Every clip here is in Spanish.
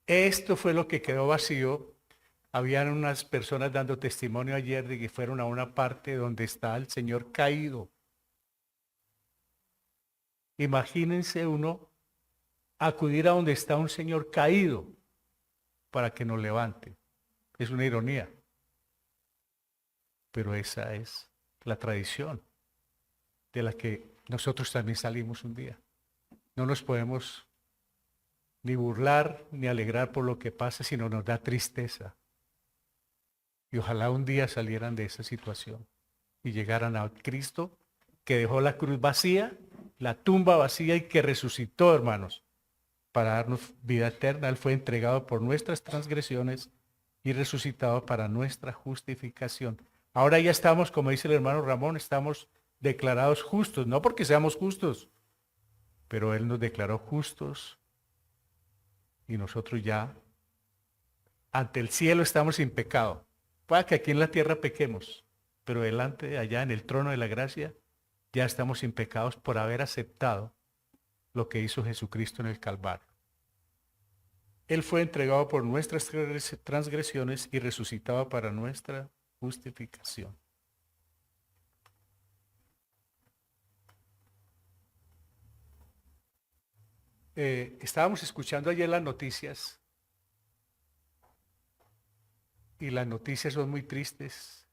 Esto fue lo que quedó vacío. Habían unas personas dando testimonio ayer de que fueron a una parte donde está el Señor caído. Imagínense uno acudir a donde está un Señor caído para que nos levante. Es una ironía, pero esa es la tradición de la que nosotros también salimos un día. No nos podemos ni burlar ni alegrar por lo que pasa, sino nos da tristeza. Y ojalá un día salieran de esa situación y llegaran a Cristo, que dejó la cruz vacía, la tumba vacía y que resucitó, hermanos, para darnos vida eterna. Él fue entregado por nuestras transgresiones y resucitado para nuestra justificación. Ahora ya estamos, como dice el hermano Ramón, estamos declarados justos, no porque seamos justos, pero Él nos declaró justos y nosotros ya ante el cielo estamos sin pecado. Puede que aquí en la tierra pequemos, pero delante, allá en el trono de la gracia, ya estamos sin pecados por haber aceptado lo que hizo Jesucristo en el Calvario. Él fue entregado por nuestras transgresiones y resucitado para nuestra justificación. Estábamos escuchando ayer las noticias y las noticias son muy tristes.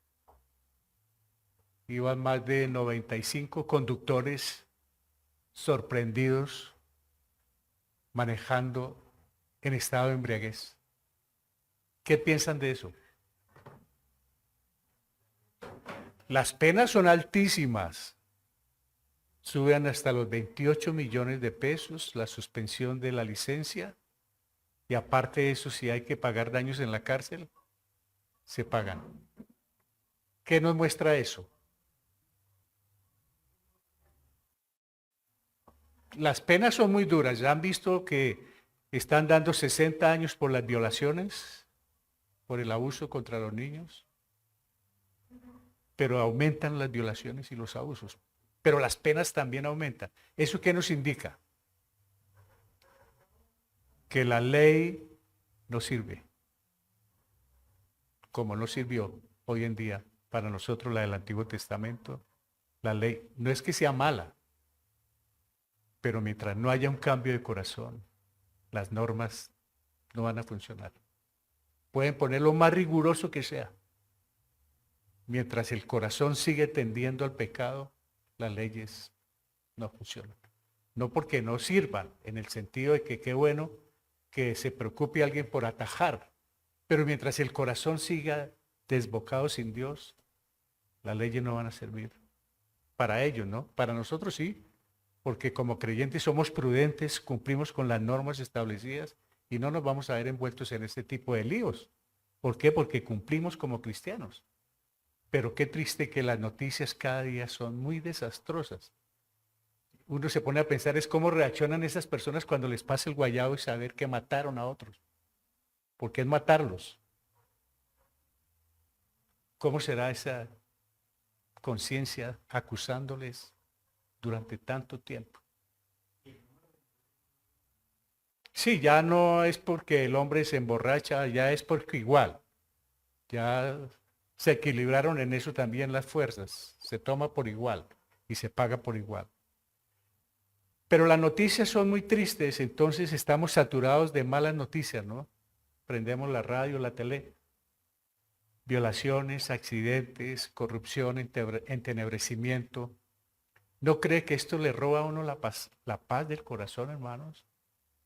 Iban más de 95 conductores sorprendidos manejando en estado de embriaguez. ¿Qué piensan de eso? Las penas son altísimas. Suben hasta los 28 millones de pesos la suspensión de la licencia y aparte de eso, si hay que pagar daños en la cárcel, se pagan. ¿Qué nos muestra eso? Las penas son muy duras. Ya han visto que están dando 60 años por las violaciones, por el abuso contra los niños, pero aumentan las violaciones y los abusos. Pero las penas también aumentan. ¿Eso qué nos indica? Que la ley no sirve, como no sirvió hoy en día para nosotros la del Antiguo Testamento. La ley no es que sea mala, pero mientras no haya un cambio de corazón, las normas no van a funcionar. Pueden poner lo más riguroso que sea. Mientras el corazón sigue tendiendo al pecado, las leyes no funcionan. No porque no sirvan, en el sentido de que qué bueno que se preocupe alguien por atajar, pero mientras el corazón siga desbocado sin Dios, las leyes no van a servir. Para ellos, ¿no? Para nosotros sí, porque como creyentes somos prudentes, cumplimos con las normas establecidas y no nos vamos a ver envueltos en este tipo de líos. ¿Por qué? Porque cumplimos como cristianos. Pero qué triste que las noticias cada día son muy desastrosas. Uno se pone a pensar es cómo reaccionan esas personas cuando les pasa el guayabo y saber que mataron a otros. ¿Por qué es matarlos? ¿Cómo será esa conciencia acusándoles durante tanto tiempo? Sí, ya no es porque el hombre se emborracha, ya es porque igual, ya se equilibraron en eso también las fuerzas, se toma por igual y se paga por igual. Pero las noticias son muy tristes, entonces estamos saturados de malas noticias, ¿no? Prendemos la radio, la tele, violaciones, accidentes, corrupción, entenebrecimiento. ¿No cree que esto le roba a uno la paz del corazón, hermanos?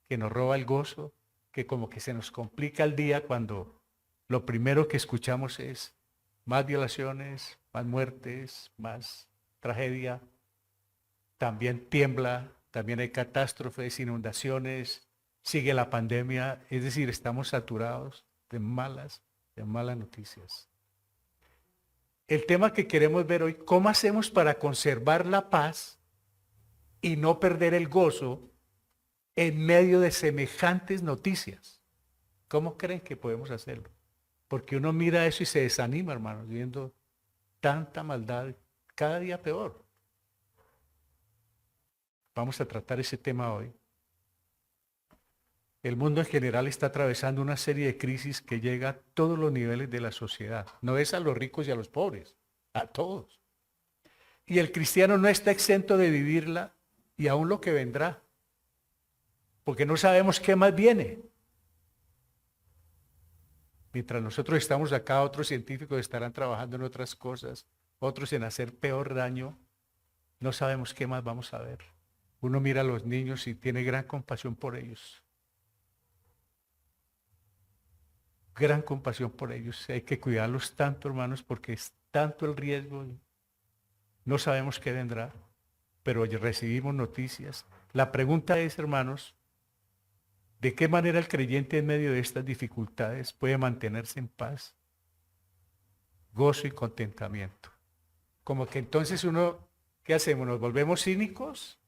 Que nos roba el gozo, que como que se nos complica el día cuando lo primero que escuchamos es más violaciones, más muertes, más tragedia. También tiembla, también hay catástrofes, inundaciones, sigue la pandemia, es decir, estamos saturados de malas noticias. El tema que queremos ver hoy, ¿cómo hacemos para conservar la paz y no perder el gozo en medio de semejantes noticias? ¿Cómo creen que podemos hacerlo? Porque uno mira eso y se desanima, hermanos, viendo tanta maldad, cada día peor. Vamos a tratar ese tema hoy. El mundo en general está atravesando una serie de crisis que llega a todos los niveles de la sociedad. No es a los ricos y a los pobres, a todos. Y el cristiano no está exento de vivirla y aún lo que vendrá, porque no sabemos qué más viene. Mientras nosotros estamos acá, otros científicos estarán trabajando en otras cosas, otros en hacer peor daño. No sabemos qué más vamos a ver. Uno mira a los niños y tiene gran compasión por ellos. Gran compasión por ellos. Hay que cuidarlos tanto, hermanos, porque es tanto el riesgo. No sabemos qué vendrá, pero recibimos noticias. La pregunta es, hermanos, ¿de qué manera el creyente en medio de estas dificultades puede mantenerse en paz, gozo y contentamiento? Como que entonces uno, ¿qué hacemos? ¿Nos volvemos cínicos?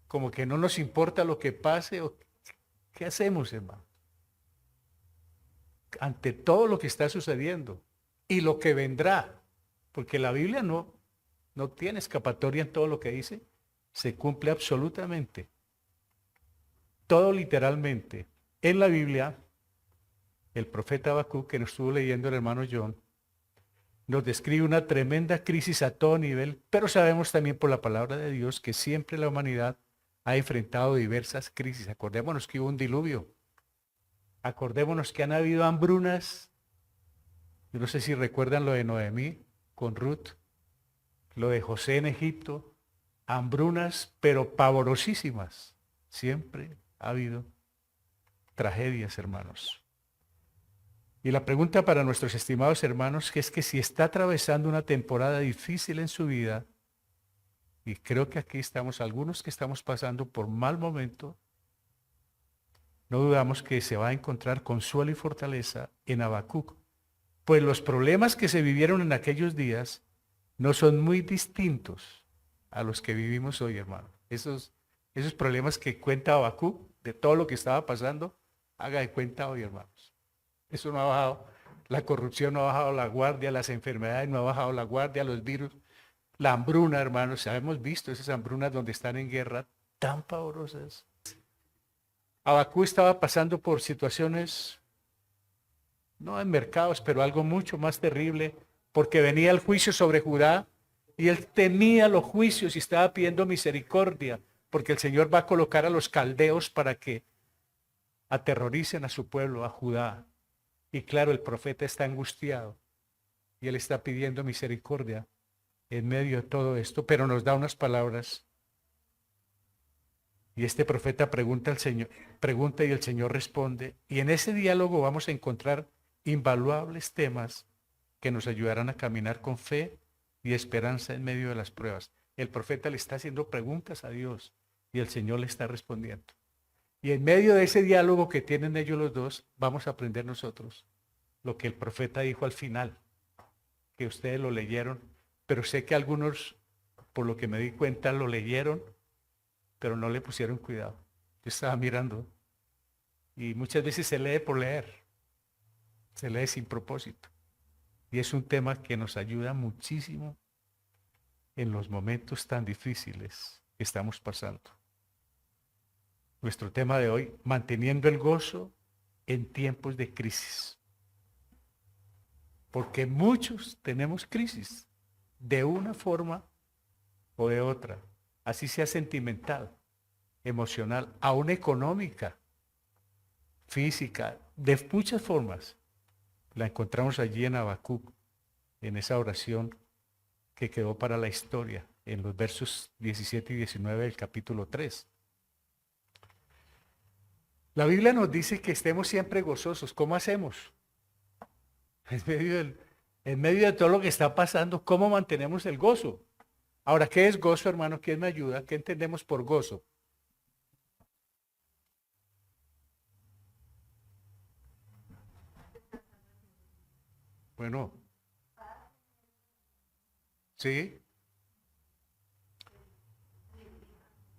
Como que no nos importa lo que pase. ¿Qué hacemos, hermano? Ante todo lo que está sucediendo y lo que vendrá, porque la Biblia no tiene escapatoria en todo lo que dice, se cumple absolutamente. Todo literalmente. En la Biblia, el profeta Habacuc, que nos estuvo leyendo el hermano John, nos describe una tremenda crisis a todo nivel, pero sabemos también por la palabra de Dios que siempre la humanidad ha enfrentado diversas crisis. Acordémonos que hubo un diluvio. Acordémonos que han habido hambrunas. Yo no sé si recuerdan lo de Noemí con Ruth, lo de José en Egipto. Hambrunas, pero pavorosísimas. Siempre ha habido tragedias, hermanos. Y la pregunta para nuestros estimados hermanos es que si está atravesando una temporada difícil en su vida, y creo que aquí estamos algunos que estamos pasando por mal momento, no dudamos que se va a encontrar consuelo y fortaleza en Habacuc, pues los problemas que se vivieron en aquellos días no son muy distintos a los que vivimos hoy, hermano. Esos problemas que cuenta Habacuc de todo lo que estaba pasando, haga de cuenta hoy, hermanos. Eso no ha bajado, la corrupción no ha bajado la guardia, las enfermedades no ha bajado la guardia, los virus, la hambruna, hermanos. Hemos visto esas hambrunas donde están en guerra tan pavorosas. Habacuc estaba pasando por situaciones, no en mercados, pero algo mucho más terrible, porque venía el juicio sobre Judá y él temía los juicios y estaba pidiendo misericordia, porque el Señor va a colocar a los caldeos para que aterroricen a su pueblo, a Judá. Y claro, el profeta está angustiado y él está pidiendo misericordia en medio de todo esto, pero nos da unas palabras. Y este profeta pregunta al Señor, pregunta y el Señor responde. Y en ese diálogo vamos a encontrar invaluables temas que nos ayudarán a caminar con fe y esperanza en medio de las pruebas. El profeta le está haciendo preguntas a Dios y el Señor le está respondiendo. Y en medio de ese diálogo que tienen ellos los dos, vamos a aprender nosotros lo que el profeta dijo al final, que ustedes lo leyeron, pero sé que algunos, por lo que me di cuenta, lo leyeron, pero no le pusieron cuidado. Yo estaba mirando y muchas veces se lee por leer, se lee sin propósito. Y es un tema que nos ayuda muchísimo en los momentos tan difíciles que estamos pasando. Nuestro tema de hoy, manteniendo el gozo en tiempos de crisis. Porque muchos tenemos crisis de una forma o de otra, así sea sentimental, emocional, aún económica, física, de muchas formas. La encontramos allí en Habacuc, en esa oración que quedó para la historia, en los versos 17 y 19 del capítulo 3. La Biblia nos dice que estemos siempre gozosos. ¿Cómo hacemos? En medio de todo lo que está pasando, ¿cómo mantenemos el gozo? Ahora, ¿qué es gozo, hermano? ¿Quién me ayuda? ¿Qué entendemos por gozo? Bueno, ¿sí?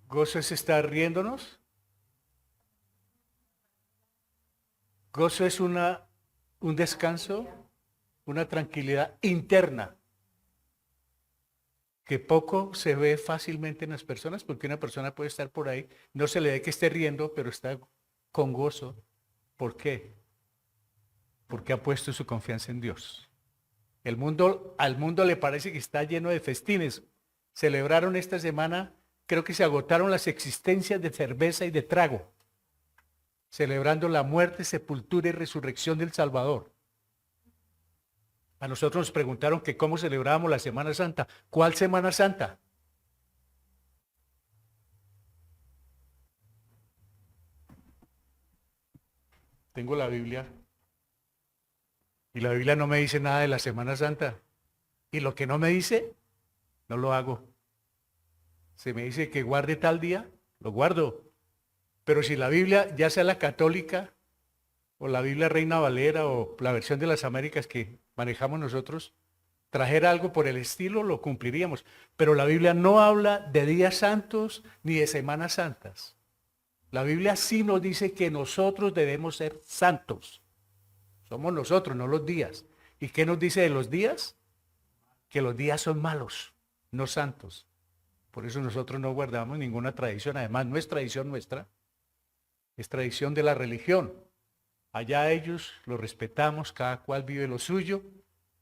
Gozo es estar riéndonos. Gozo es un descanso, una tranquilidad interna que poco se ve fácilmente en las personas, porque una persona puede estar por ahí, no se le ve que esté riendo, pero está con gozo. ¿Por qué? Porque ha puesto su confianza en Dios. Al mundo le parece que está lleno de festines. Celebraron esta semana, creo que se agotaron las existencias de cerveza y de trago, celebrando la muerte, sepultura y resurrección del Salvador. A nosotros nos preguntaron que cómo celebrábamos la Semana Santa. ¿Cuál Semana Santa? Tengo la Biblia y la Biblia no me dice nada de la Semana Santa. Y lo que no me dice, no lo hago. Se me dice que guarde tal día, lo guardo. Pero si la Biblia, ya sea la católica o la Biblia Reina Valera o la versión de las Américas que manejamos nosotros, trajera algo por el estilo, lo cumpliríamos. Pero la Biblia no habla de días santos ni de semanas santas. La Biblia sí nos dice que nosotros debemos ser santos. Somos nosotros, no los días. ¿Y qué nos dice de los días? Que los días son malos, no santos. Por eso nosotros no guardamos ninguna tradición. Además, no es tradición nuestra, es tradición de la religión. Allá ellos lo respetamos, cada cual vive lo suyo,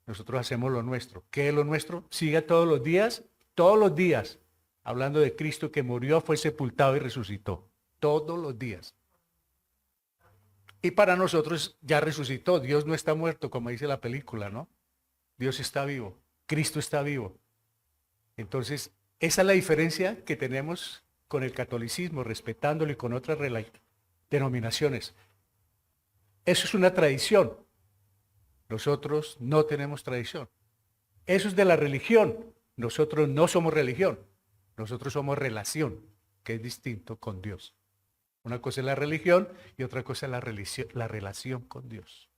nosotros hacemos lo nuestro. ¿Qué es lo nuestro? Siga todos los días, hablando de Cristo que murió, fue sepultado y resucitó. Todos los días. Y para nosotros ya resucitó. Dios no está muerto, como dice la película, ¿no? Dios está vivo. Cristo está vivo. Entonces, esa es la diferencia que tenemos con el catolicismo, respetándolo y con otras denominaciones. Eso es una tradición. Nosotros no tenemos tradición. Eso es de la religión. Nosotros no somos religión. Nosotros somos relación, que es distinto con Dios. Una cosa es la religión y otra cosa es la relación con Dios.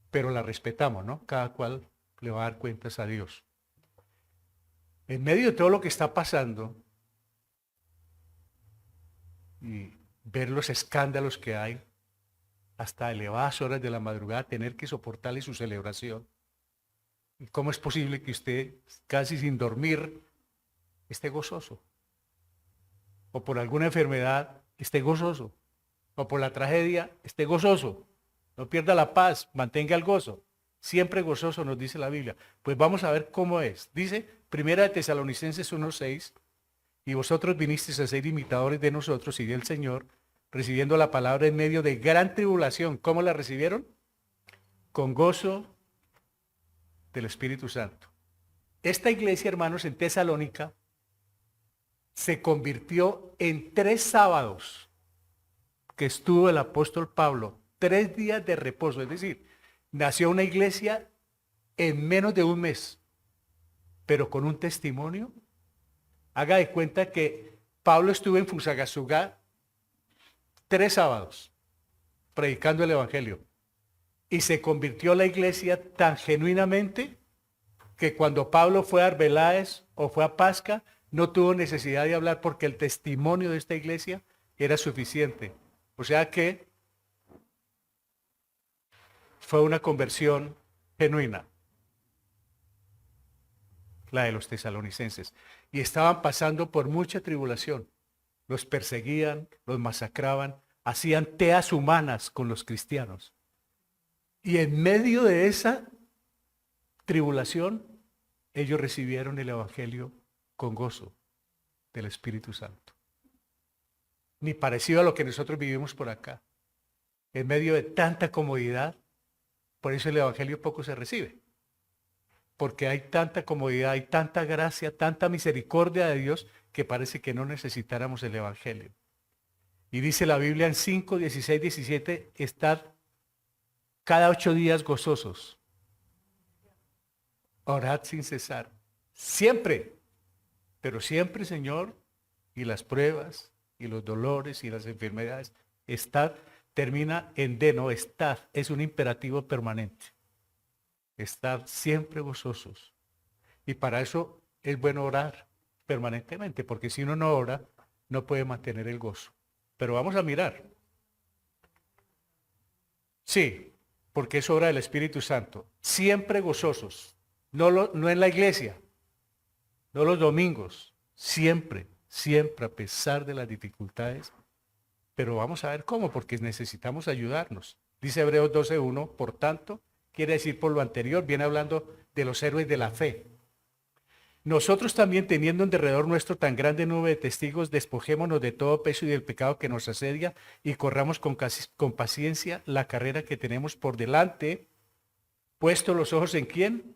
Pero la respetamos, ¿no? Cada cual le va a dar cuentas a Dios. En medio de todo lo que está pasando y ver los escándalos que hay, hasta elevadas horas de la madrugada, tener que soportarle su celebración. ¿Y cómo es posible que usted, casi sin dormir, esté gozoso? O por alguna enfermedad, esté gozoso. O por la tragedia, esté gozoso. No pierda la paz, mantenga el gozo. Siempre gozoso, nos dice la Biblia. Pues vamos a ver cómo es. Dice, 1 de Tesalonicenses 1:6, y vosotros vinisteis a ser imitadores de nosotros y del Señor, recibiendo la palabra en medio de gran tribulación. ¿Cómo la recibieron? Con gozo del Espíritu Santo. Esta iglesia, hermanos, en Tesalónica, se convirtió en 3 sábados que estuvo el apóstol Pablo, 3 días de reposo. Es decir, nació una iglesia en menos de un mes, pero con un testimonio. Haga de cuenta que Pablo estuvo en Fusagasugá 3 sábados predicando el Evangelio. Y se convirtió la iglesia tan genuinamente que cuando Pablo fue a Arbeláez o fue a Pasca, no tuvo necesidad de hablar porque el testimonio de esta iglesia era suficiente. O sea que fue una conversión genuina, la de los tesalonicenses. Y estaban pasando por mucha tribulación. Los perseguían, los masacraban, hacían teas humanas con los cristianos. Y en medio de esa tribulación, ellos recibieron el Evangelio con gozo del Espíritu Santo. Ni parecido a lo que nosotros vivimos por acá. En medio de tanta comodidad, por eso el Evangelio poco se recibe. Porque hay tanta comodidad, hay tanta gracia, tanta misericordia de Dios, que parece que no necesitáramos el Evangelio. Y dice la Biblia en 5, 16, 17, estad cada 8 días gozosos. Orad sin cesar. Siempre. Pero siempre, Señor, y las pruebas, y los dolores, y las enfermedades, estad, termina en de, no, estad, es un imperativo permanente. Estad siempre gozosos. Y para eso es bueno orar permanentemente, porque si uno no ora, no puede mantener el gozo. Pero vamos a mirar. Sí, porque es obra del Espíritu Santo. Siempre gozosos. No en la iglesia, no los domingos. Siempre, siempre, a pesar de las dificultades, pero vamos a ver cómo, porque necesitamos ayudarnos. Dice Hebreos 12:1, por tanto, quiere decir por lo anterior, viene hablando de los héroes de la fe. Nosotros también, teniendo en derredor nuestro tan grande nube de testigos, despojémonos de todo peso y del pecado que nos asedia y corramos con paciencia la carrera que tenemos por delante, puesto los ojos en ¿quién?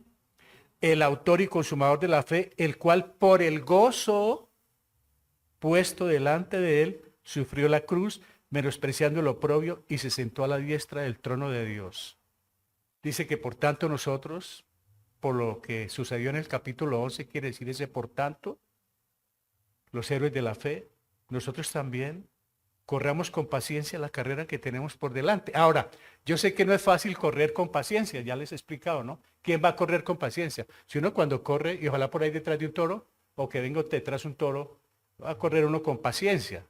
El autor y consumador de la fe, el cual por el gozo puesto delante de él, sufrió la cruz, menospreciando el oprobio, y se sentó a la diestra del trono de Dios. Dice que por tanto nosotros, por lo que sucedió en el capítulo 11, quiere decir ese por tanto, los héroes de la fe, nosotros también corramos con paciencia la carrera que tenemos por delante. Ahora, yo sé que no es fácil correr con paciencia, ya les he explicado, ¿no? ¿Quién va a correr con paciencia? Si uno cuando corre, y ojalá por ahí detrás de un toro, o que venga detrás de un toro, va a correr uno con paciencia.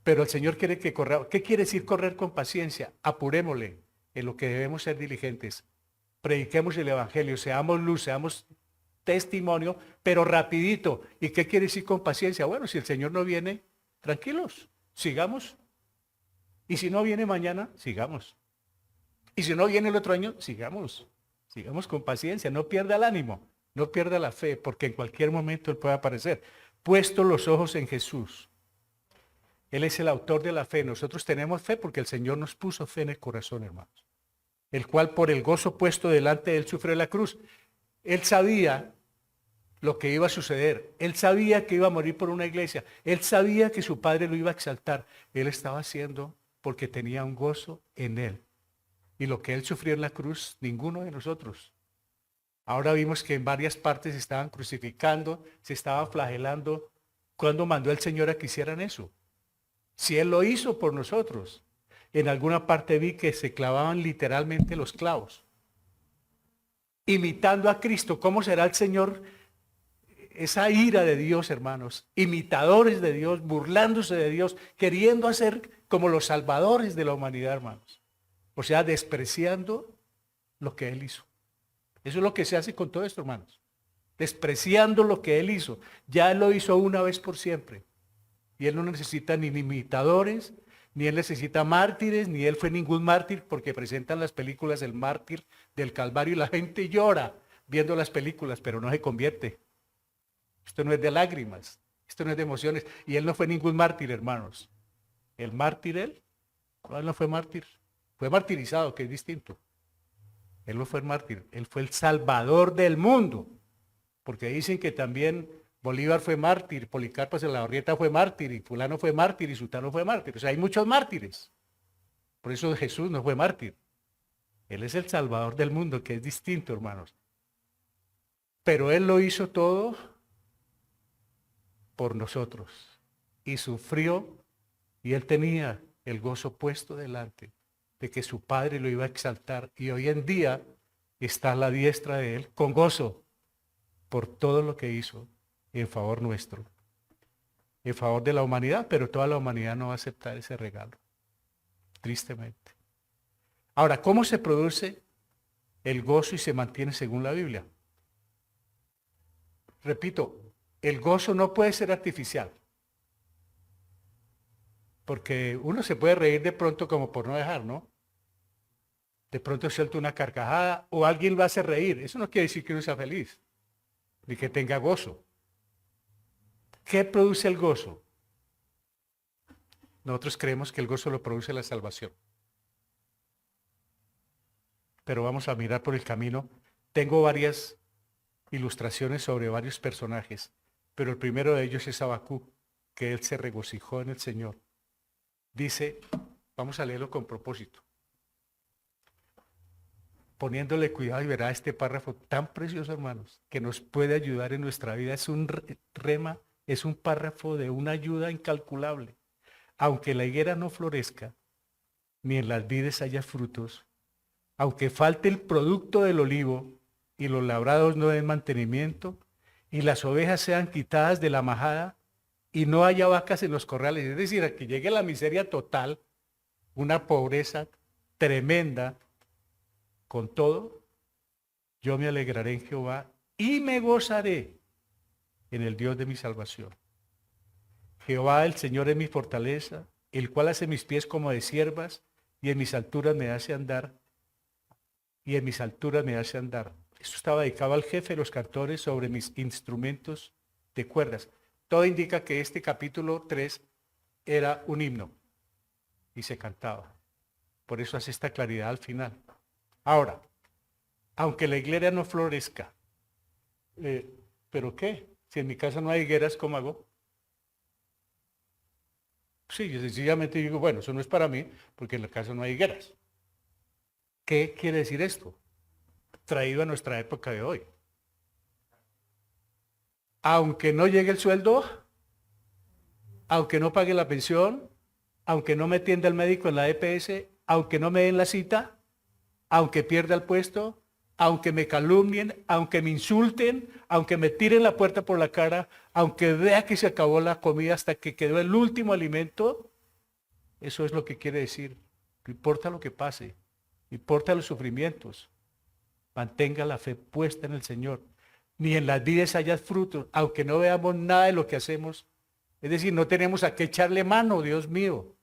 Pero el Señor quiere que corra. ¿Qué quiere decir correr con paciencia? Apurémosle en lo que debemos ser diligentes. Prediquemos el Evangelio, seamos luz, seamos testimonio, pero rapidito. ¿Y qué quiere decir con paciencia? Bueno, si el Señor no viene, tranquilos, sigamos. Y si no viene mañana, sigamos. Y si no viene el otro año, sigamos. Sigamos con paciencia, no pierda el ánimo, no pierda la fe, porque en cualquier momento Él puede aparecer. Puesto los ojos en Jesús. Él es el autor de la fe. Nosotros tenemos fe porque el Señor nos puso fe en el corazón, hermanos. El cual por el gozo puesto delante de Él sufrió la cruz. Él sabía lo que iba a suceder. Él sabía que iba a morir por una iglesia. Él sabía que su Padre lo iba a exaltar. Él estaba haciendo porque tenía un gozo en Él. Y lo que Él sufrió en la cruz, ninguno de nosotros. Ahora vimos que en varias partes se estaban crucificando, se estaban flagelando. ¿Cuándo mandó el Señor a que hicieran eso? Si Él lo hizo por nosotros. En alguna parte vi que se clavaban literalmente los clavos. Imitando a Cristo. ¿Cómo será el Señor? Esa ira de Dios, hermanos. Imitadores de Dios, burlándose de Dios, queriendo hacer como los salvadores de la humanidad, hermanos. O sea, despreciando lo que Él hizo. Eso es lo que se hace con todo esto, hermanos. Despreciando lo que Él hizo. Ya Él lo hizo una vez por siempre. Y Él no necesita ni imitadores, ni Él necesita mártires, ni Él fue ningún mártir, porque presentan las películas del mártir del Calvario y la gente llora viendo las películas, pero no se convierte. Esto no es de lágrimas, esto no es de emociones. Y Él no fue ningún mártir, hermanos. El mártir, Él no fue mártir. Fue martirizado, que es distinto. Él no fue el mártir, Él fue el salvador del mundo. Porque dicen que también Bolívar fue mártir, Policarpo de la Barrieta fue mártir, y fulano fue mártir, y sutano fue mártir. O sea, hay muchos mártires. Por eso Jesús no fue mártir. Él es el salvador del mundo, que es distinto, hermanos. Pero Él lo hizo todo por nosotros. Y sufrió, y Él tenía el gozo puesto delante de que su Padre lo iba a exaltar. Y hoy en día está a la diestra de Él con gozo por todo lo que hizo en favor nuestro, en favor de la humanidad, pero toda la humanidad no va a aceptar ese regalo, tristemente. Ahora, ¿cómo se produce el gozo y se mantiene según la Biblia? Repito, el gozo no puede ser artificial, porque uno se puede reír de pronto como por no dejar, ¿no? De pronto suelta una carcajada o alguien lo hace reír. Eso no quiere decir que uno sea feliz, ni que tenga gozo. ¿Qué produce el gozo? Nosotros creemos que el gozo lo produce la salvación. Pero vamos a mirar por el camino. Tengo varias ilustraciones sobre varios personajes, pero el primero de ellos es Habacuc, que él se regocijó en el Señor. Dice, vamos a leerlo con propósito, poniéndole cuidado, y verá este párrafo tan precioso, hermanos, que nos puede ayudar en nuestra vida. Es un rema, es un párrafo de una ayuda incalculable. Aunque la higuera no florezca, ni en las vides haya frutos, aunque falte el producto del olivo, y los labrados no den mantenimiento, y las ovejas sean quitadas de la majada, y no haya vacas en los corrales, es decir, a que llegue la miseria total, una pobreza tremenda, con todo, yo me alegraré en Jehová y me gozaré en el Dios de mi salvación. Jehová el Señor es mi fortaleza, el cual hace mis pies como de siervas y en mis alturas me hace andar, y en mis alturas me hace andar. Esto estaba dedicado al jefe de los cantores sobre mis instrumentos de cuerdas. Todo indica que este capítulo 3 era un himno y se cantaba. Por eso hace esta claridad al final. Ahora, aunque la higuera no florezca, ¿pero qué? Si en mi casa no hay higueras, ¿cómo hago? Sí, yo sencillamente digo, bueno, eso no es para mí, porque en la casa no hay higueras. ¿Qué quiere decir esto? Traído a nuestra época de hoy. Aunque no llegue el sueldo, aunque no pague la pensión, aunque no me atienda el médico en la EPS, aunque no me den la cita, aunque pierda el puesto, aunque me calumnien, aunque me insulten, aunque me tiren la puerta por la cara, aunque vea que se acabó la comida hasta que quedó el último alimento, eso es lo que quiere decir. No importa lo que pase, no importa los sufrimientos, mantenga la fe puesta en el Señor. Ni en las vides haya frutos, aunque no veamos nada de lo que hacemos. Es decir, no tenemos a qué echarle mano, Dios mío.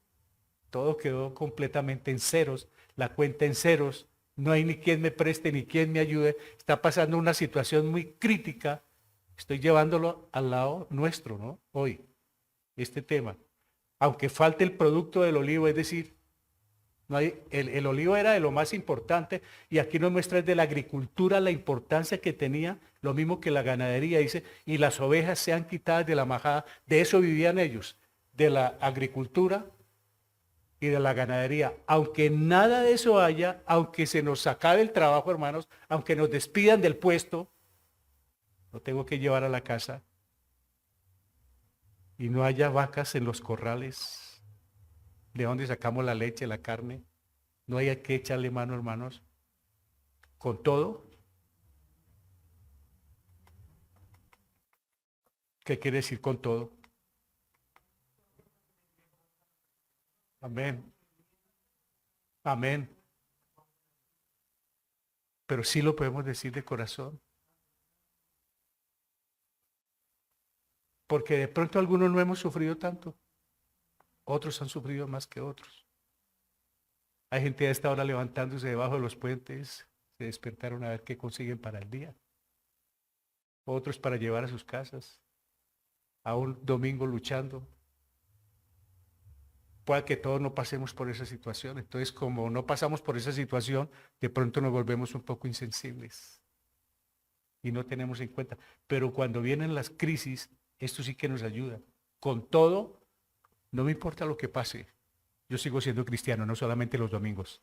Todo quedó completamente en ceros, la cuenta en ceros. No hay ni quien me preste ni quien me ayude. Está pasando una situación muy crítica. Estoy llevándolo al lado nuestro, ¿no? Hoy, este tema. Aunque falte el producto del olivo, es decir, no hay, el olivo era de lo más importante y aquí nos muestra de la agricultura la importancia que tenía, lo mismo que la ganadería, dice, y las ovejas sean quitadas de la majada, de eso vivían ellos, de la agricultura y de la ganadería. Aunque nada de eso haya, aunque se nos acabe el trabajo, hermanos, aunque nos despidan del puesto, lo tengo que llevar a la casa y no haya vacas en los corrales. ¿De dónde sacamos la leche, la carne? No hay que echarle mano, hermanos. Con todo, ¿qué quiere decir con todo? Amén. Amén. Pero sí lo podemos decir de corazón. Porque de pronto algunos no hemos sufrido tanto. Otros han sufrido más que otros. Hay gente a esta hora levantándose debajo de los puentes. Se despertaron a ver qué consiguen para el día. Otros para llevar a sus casas. A un domingo luchando. Puede que todos no pasemos por esa situación. Entonces, como no pasamos por esa situación, de pronto nos volvemos un poco insensibles y no tenemos en cuenta. Pero cuando vienen las crisis, esto sí que nos ayuda. Con todo, no me importa lo que pase. Yo sigo siendo cristiano, no solamente los domingos.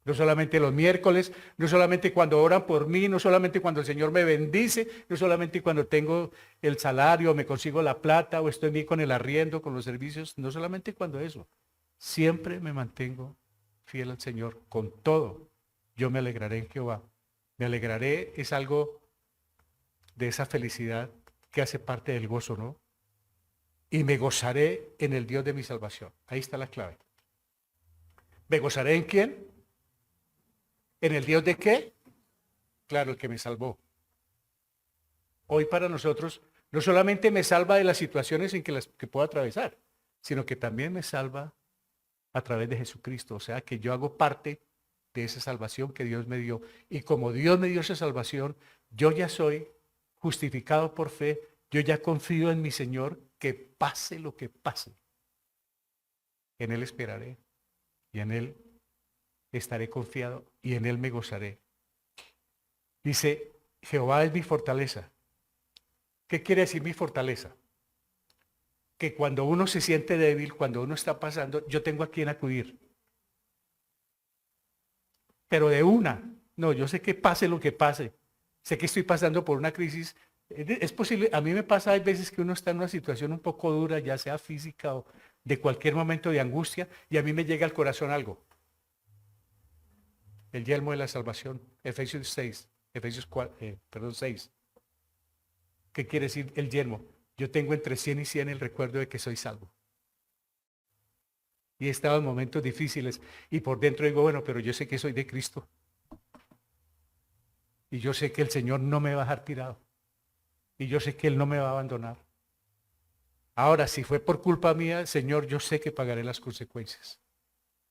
No solamente los miércoles, no solamente cuando oran por mí, no solamente cuando el Señor me bendice, no solamente cuando tengo el salario, me consigo la plata o estoy bien con el arriendo, con los servicios, no solamente cuando eso. Siempre me mantengo fiel al Señor. Con todo, yo me alegraré en Jehová. Me alegraré es algo de esa felicidad que hace parte del gozo, ¿no? Y me gozaré en el Dios de mi salvación. Ahí está la clave. ¿Me gozaré en quién? ¿En el Dios de qué? Claro, el que me salvó. Hoy para nosotros no solamente me salva de las situaciones en que puedo atravesar, sino que también me salva a través de Jesucristo. O sea que yo hago parte de esa salvación que Dios me dio. Y como Dios me dio esa salvación, yo ya soy justificado por fe, yo ya confío en mi Señor, que pase lo que pase. En Él esperaré y en Él estaré confiado y en Él me gozaré. Dice, Jehová es mi fortaleza. ¿Qué quiere decir mi fortaleza? Que cuando uno se siente débil, cuando uno está pasando, yo tengo a quien acudir. Pero de una, no, yo sé que pase lo que pase. Sé que estoy pasando por una crisis. Es posible, a mí me pasa, hay veces que uno está en una situación un poco dura, ya sea física o de cualquier momento de angustia, y a mí me llega al corazón algo. El yelmo de la salvación, Efesios 6, Efesios 6. ¿Qué quiere decir el yelmo? Yo tengo entre 100 y 100 el recuerdo de que soy salvo. Y he estado en momentos difíciles y por dentro digo, bueno, pero yo sé que soy de Cristo. Y yo sé que el Señor no me va a dejar tirado. Y yo sé que Él no me va a abandonar. Ahora, si fue por culpa mía, Señor, yo sé que pagaré las consecuencias,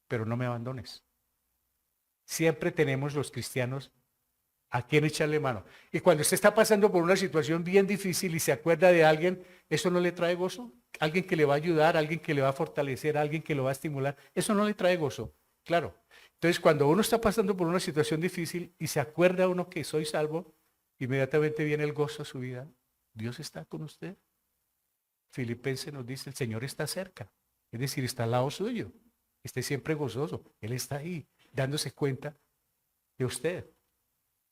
pero no me abandones. Siempre tenemos los cristianos a quien echarle mano. Y cuando usted está pasando por una situación bien difícil y se acuerda de alguien, ¿eso no le trae gozo? Alguien que le va a ayudar, alguien que le va a fortalecer, alguien que lo va a estimular, eso no le trae gozo, claro. Entonces, cuando uno está pasando por una situación difícil y se acuerda uno que soy salvo, inmediatamente viene el gozo a su vida. Dios está con usted. Filipenses nos dice, el Señor está cerca, es decir, está al lado suyo. Esté siempre gozoso. Él está ahí, dándose cuenta de usted.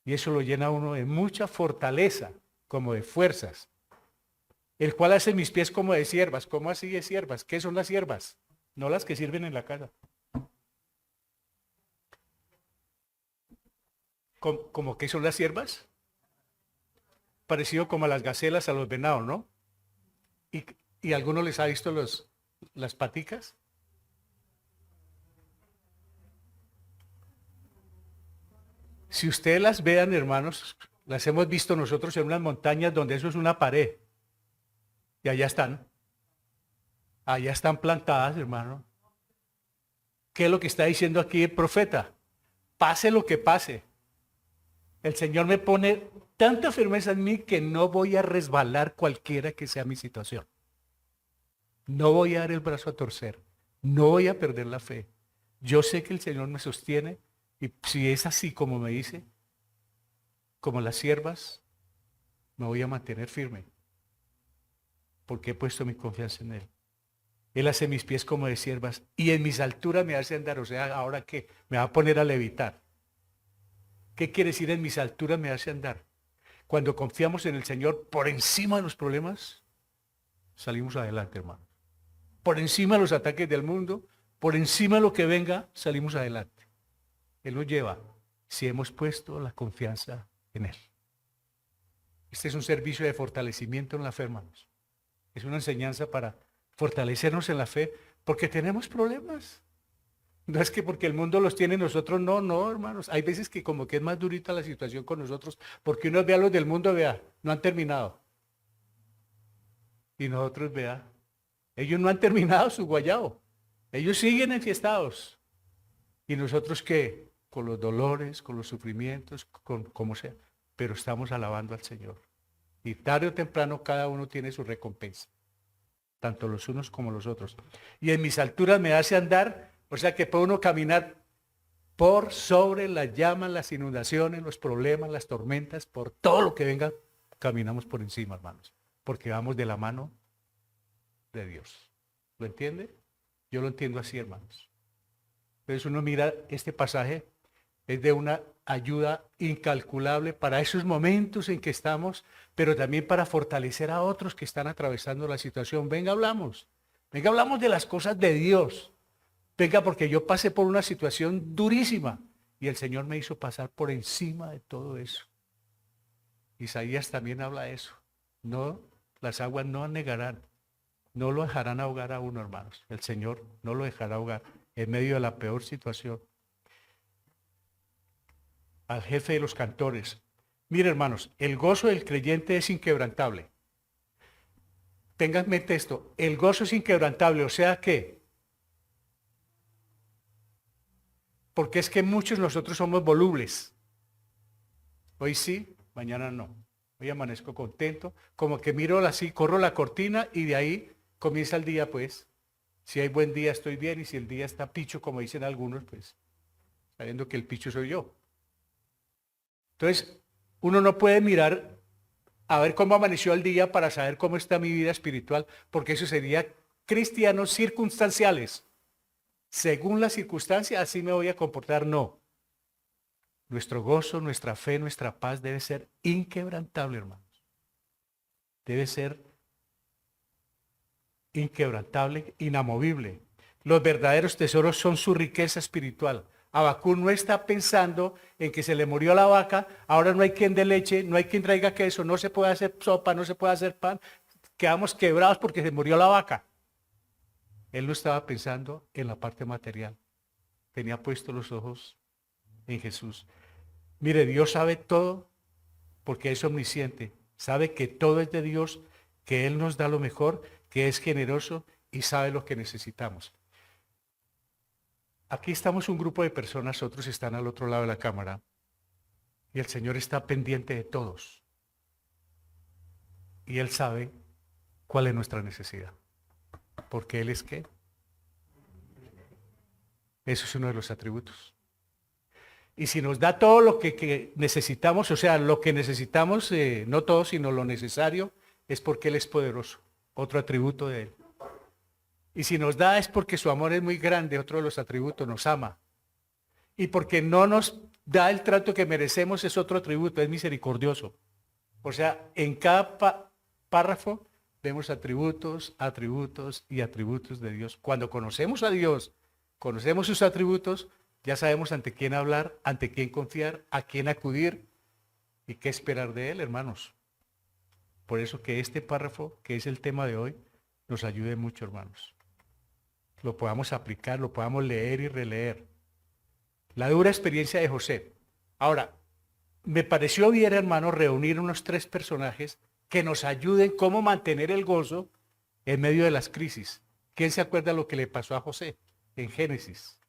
Y eso lo llena a uno de mucha fortaleza, como de fuerzas. El cual hace mis pies como de siervas. ¿Cómo así de siervas? ¿Qué son las siervas? No las que sirven en la casa. ¿Cómo qué son las siervas? Parecido como a las gacelas, a los venados, ¿no? ¿Y, y alguno les ha visto las paticas? Si ustedes las vean, hermanos, las hemos visto nosotros en unas montañas donde eso es una pared. Y allá están plantadas, hermano. ¿Qué es lo que está diciendo aquí el profeta? Pase lo que pase. El Señor me pone tanta firmeza en mí que no voy a resbalar cualquiera que sea mi situación. No voy a dar el brazo a torcer. No voy a perder la fe. Yo sé que el Señor me sostiene y si es así como me dice, como las siervas, me voy a mantener firme porque he puesto mi confianza en Él. Él hace mis pies como de siervas y en mis alturas me hace andar. O sea, ¿ahora qué? Me va a poner a levitar. ¿Qué quiere decir en mis alturas me hace andar? Cuando confiamos en el Señor por encima de los problemas, salimos adelante, hermano. Por encima de los ataques del mundo, por encima de lo que venga, salimos adelante. Él nos lleva si hemos puesto la confianza en Él. Este es un servicio de fortalecimiento en la fe, hermanos. Es una enseñanza para fortalecernos en la fe porque tenemos problemas. No es que porque el mundo los tiene nosotros, no, no, hermanos. Hay veces que como que es más durita la situación con nosotros, porque uno ve a los del mundo, vea, no han terminado. Y nosotros, vea, ellos no han terminado su guayao. Ellos siguen enfiestados. Y nosotros qué, con los dolores, con los sufrimientos, con como sea. Pero estamos alabando al Señor. Y tarde o temprano cada uno tiene su recompensa. Tanto los unos como los otros. Y en mis alturas me hace andar, o sea que puede uno caminar por sobre las llamas, las inundaciones, los problemas, las tormentas, por todo lo que venga, caminamos por encima, hermanos, porque vamos de la mano de Dios. ¿Lo entiende? Yo lo entiendo así, hermanos. Entonces uno mira este pasaje, es de una ayuda incalculable para esos momentos en que estamos, pero también para fortalecer a otros que están atravesando la situación. Venga, hablamos de las cosas de Dios. Venga, porque yo pasé por una situación durísima y el Señor me hizo pasar por encima de todo eso. Isaías también habla de eso. No, las aguas no anegarán, no lo dejarán ahogar a uno, hermanos. El Señor no lo dejará ahogar en medio de la peor situación. Al jefe de los cantores. Mire, hermanos, el gozo del creyente es inquebrantable. Tengan en mente esto, el gozo es inquebrantable, o sea que porque es que muchos nosotros somos volubles. Hoy sí, mañana no. Hoy amanezco contento, como que miro así, corro la cortina y de ahí comienza el día, pues. Si hay buen día estoy bien y si el día está picho, como dicen algunos, pues, sabiendo que el picho soy yo. Entonces, uno no puede mirar a ver cómo amaneció el día para saber cómo está mi vida espiritual, porque eso sería cristianos circunstanciales. Según la circunstancia, así me voy a comportar. No. Nuestro gozo, nuestra fe, nuestra paz debe ser inquebrantable, hermanos. Debe ser inquebrantable, inamovible. Los verdaderos tesoros son su riqueza espiritual. Habacuc no está pensando en que se le murió la vaca, ahora no hay quien dé leche, no hay quien traiga queso, no se puede hacer sopa, no se puede hacer pan, quedamos quebrados porque se murió la vaca. Él no estaba pensando en la parte material, tenía puestos los ojos en Jesús. Mire, Dios sabe todo porque es omnisciente, sabe que todo es de Dios, que Él nos da lo mejor, que es generoso y sabe lo que necesitamos. Aquí estamos un grupo de personas, otros están al otro lado de la cámara, y el Señor está pendiente de todos. Y Él sabe cuál es nuestra necesidad. Porque Él es ¿qué? Eso es uno de los atributos. Y si nos da todo lo que necesitamos, o sea, lo que necesitamos, no todo, sino lo necesario, es porque Él es poderoso. Otro atributo de Él. Y si nos da es porque su amor es muy grande, otro de los atributos, nos ama. Y porque no nos da el trato que merecemos es otro atributo, es misericordioso. O sea, en cada párrafo vemos atributos, atributos y atributos de Dios. Cuando conocemos a Dios, conocemos sus atributos, ya sabemos ante quién hablar, ante quién confiar, a quién acudir y qué esperar de Él, hermanos. Por eso que este párrafo, que es el tema de hoy, nos ayude mucho, hermanos. Lo podamos aplicar, lo podamos leer y releer. La dura experiencia de José. Ahora, me pareció bien, hermanos, reunir unos 3 personajes que nos ayuden cómo mantener el gozo en medio de las crisis. ¿Quién se acuerda lo que le pasó a José en Génesis?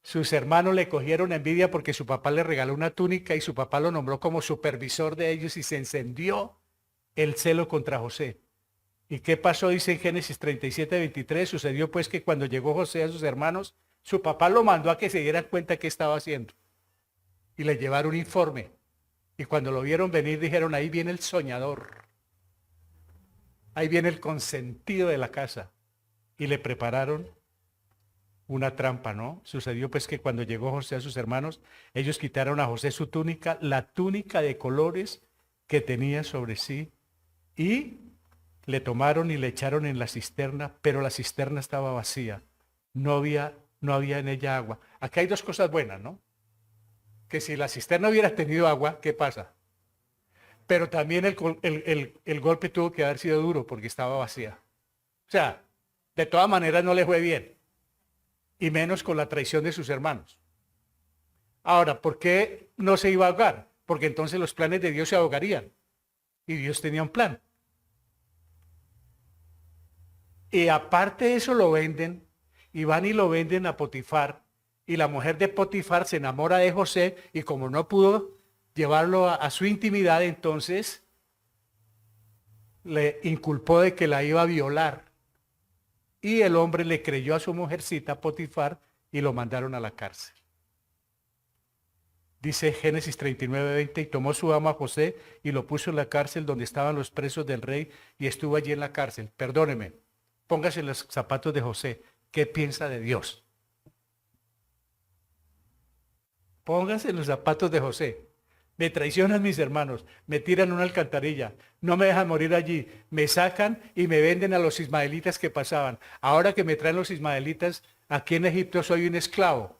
Sus hermanos le cogieron envidia porque su papá le regaló una túnica y su papá lo nombró como supervisor de ellos y se encendió el celo contra José. ¿Y qué pasó? Dice en Génesis 37:23, sucedió pues que cuando llegó José a sus hermanos, su papá lo mandó a que se dieran cuenta qué estaba haciendo. Y le llevaron un informe. Y cuando lo vieron venir dijeron, ahí viene el soñador. Ahí viene el consentido de la casa. Y le prepararon una trampa, ¿no? Sucedió pues que cuando llegó José a sus hermanos, ellos quitaron a José su túnica, la túnica de colores que tenía sobre sí, y le tomaron y le echaron en la cisterna, pero la cisterna estaba vacía. No había en ella agua. Aquí hay 2 cosas buenas, ¿no? Que si la cisterna hubiera tenido agua, ¿qué pasa? Pero también el golpe tuvo que haber sido duro porque estaba vacía. O sea, de todas maneras no le fue bien. Y menos con la traición de sus hermanos. Ahora, ¿por qué no se iba a ahogar? Porque entonces los planes de Dios se ahogarían. Y Dios tenía un plan. Y aparte de eso lo venden, y van y lo venden a Potifar, y la mujer de Potifar se enamora de José, y como no pudo llevarlo a su intimidad, entonces le inculpó de que la iba a violar. Y el hombre le creyó a su mujercita Potifar y lo mandaron a la cárcel. Dice Génesis 39:20, y tomó su ama a José y lo puso en la cárcel donde estaban los presos del rey y estuvo allí en la cárcel. Perdóneme, póngase en los zapatos de José. ¿Qué piensa de Dios? Póngase en los zapatos de José. Me traicionan mis hermanos, me tiran en una alcantarilla, no me dejan morir allí, me sacan y me venden a los ismaelitas que pasaban. Ahora que me traen los ismaelitas, aquí en Egipto soy un esclavo.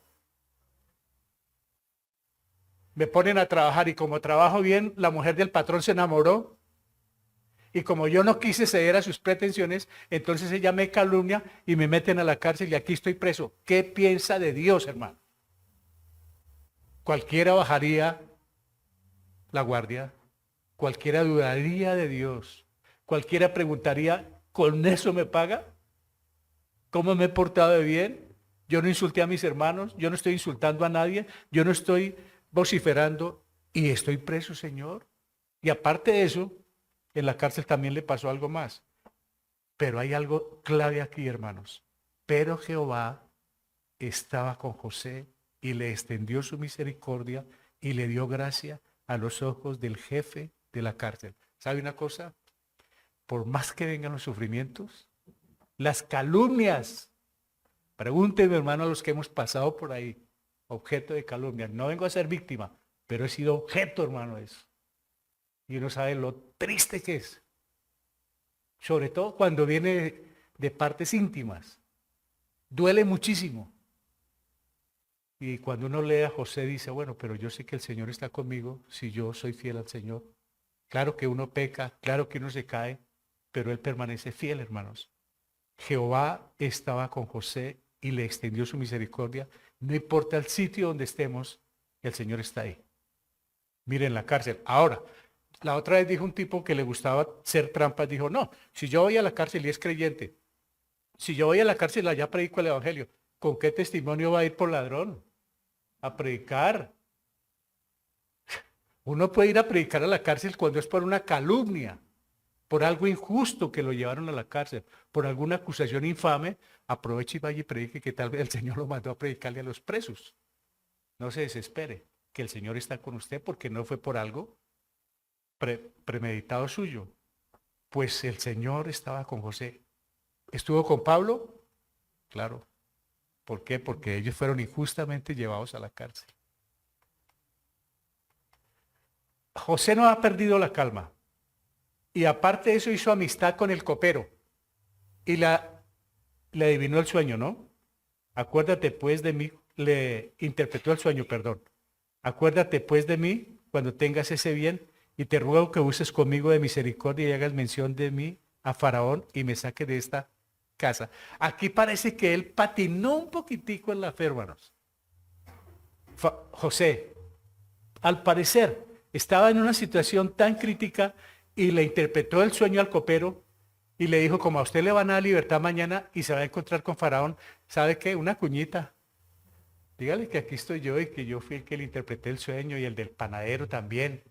Me ponen a trabajar y como trabajo bien, la mujer del patrón se enamoró. Y como yo no quise ceder a sus pretensiones, entonces ella me calumnia y me meten a la cárcel y aquí estoy preso. ¿Qué piensa de Dios, hermano? Cualquiera bajaría la guardia, cualquiera dudaría de Dios, cualquiera preguntaría, ¿con eso me paga? ¿Cómo me he portado de bien? Yo no insulté a mis hermanos, yo no estoy insultando a nadie, yo no estoy vociferando y estoy preso, Señor. Y aparte de eso, en la cárcel también le pasó algo más. Pero hay algo clave aquí, hermanos. Pero Jehová estaba con José y le extendió su misericordia y le dio gracia a los ojos del jefe de la cárcel. ¿Sabe una cosa? Por más que vengan los sufrimientos, las calumnias, pregúntenme, hermano, a los que hemos pasado por ahí, objeto de calumnia. No vengo a ser víctima, pero he sido objeto, hermano, de eso. Y uno sabe lo triste que es. Sobre todo cuando viene de partes íntimas. Duele muchísimo. Y cuando uno lee a José dice, bueno, pero yo sé que el Señor está conmigo si yo soy fiel al Señor. Claro que uno peca, claro que uno se cae, pero él permanece fiel, hermanos. Jehová estaba con José y le extendió su misericordia. No importa el sitio donde estemos, el Señor está ahí. Miren la cárcel. Ahora, La otra vez dijo un tipo que le gustaba hacer trampas, dijo, no, si yo voy a la cárcel y es creyente, si yo voy a la cárcel allá predico el evangelio, ¿con qué testimonio va a ir por ladrón? A predicar. Uno puede ir a predicar a la cárcel cuando es por una calumnia, por algo injusto que lo llevaron a la cárcel, por alguna acusación infame, aproveche y vaya y predique que tal vez el Señor lo mandó a predicarle a los presos. No se desespere, que el Señor está con usted porque no fue por algo premeditado suyo. Pues el Señor estaba con José. ¿Estuvo con Pablo? Claro. ¿Por qué? Porque ellos fueron injustamente llevados a la cárcel. José no ha perdido la calma. Y aparte de eso hizo amistad con el copero. Y le adivinó el sueño, ¿no? Acuérdate pues de mí, le interpretó el sueño, perdón. Acuérdate pues de mí cuando tengas ese bien y te ruego que uses conmigo de misericordia y hagas mención de mí a Faraón y me saque de esta casa. Aquí parece que él patinó un poquitico en la fe, hermanos. José, al parecer, estaba en una situación tan crítica y le interpretó el sueño al copero y le dijo, como a usted le van a dar libertad mañana y se va a encontrar con Faraón, ¿sabe qué? Una cuñita. Dígale que aquí estoy yo y que yo fui el que le interpreté el sueño y el del panadero también.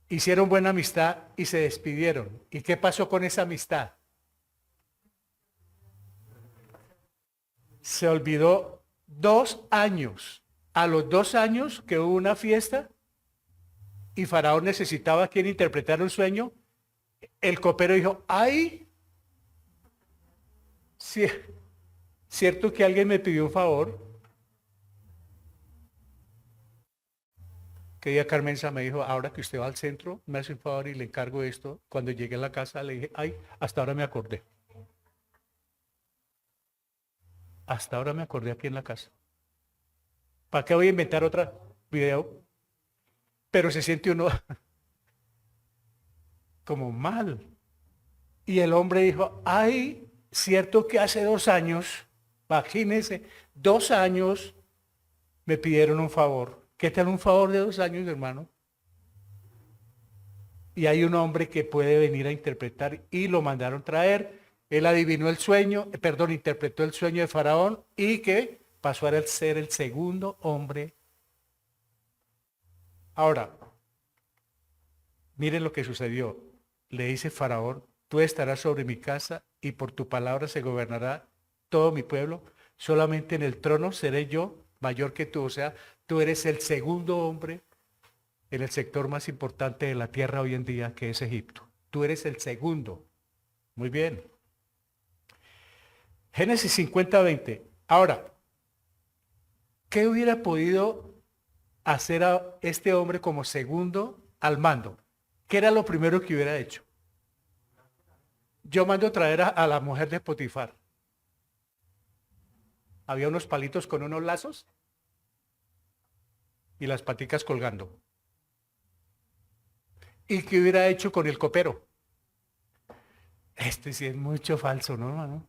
Hicieron buena amistad y se despidieron. ¿Y qué pasó con esa amistad? Se olvidó 2 años. A los 2 años que hubo una fiesta y Faraón necesitaba a quien interpretara un sueño, el copero dijo, ay, cierto que alguien me pidió un favor. Que día Carmenza me dijo, ahora que usted va al centro, me hace un favor y le encargo esto. Cuando llegué a la casa le dije, ay, hasta ahora me acordé. Hasta ahora me acordé aquí en la casa. ¿Para qué voy a inventar otra video? Pero se siente uno como mal. Y el hombre dijo, ay, cierto que hace 2 años, imagínense, 2 años me pidieron un favor. ¿Qué tal un favor de 2 años, hermano? Y hay un hombre que puede venir a interpretar y lo mandaron traer. Él adivinó el sueño, perdón, interpretó el sueño de Faraón y que pasó a ser el segundo hombre. Ahora, miren lo que sucedió. Le dice Faraón, tú estarás sobre mi casa y por tu palabra se gobernará todo mi pueblo. Solamente en el trono seré yo mayor que tú. O sea, tú eres el segundo hombre en el sector más importante de la tierra hoy en día, que es Egipto. Tú eres el segundo. Muy bien. Génesis 50:20. Ahora, ¿qué hubiera podido hacer a este hombre como segundo al mando? ¿Qué era lo primero que hubiera hecho? Yo mando traer a la mujer de Potifar. Había unos palitos con unos lazos y las paticas colgando. ¿Y qué hubiera hecho con el copero? Este sí es mucho falso, ¿no, hermano?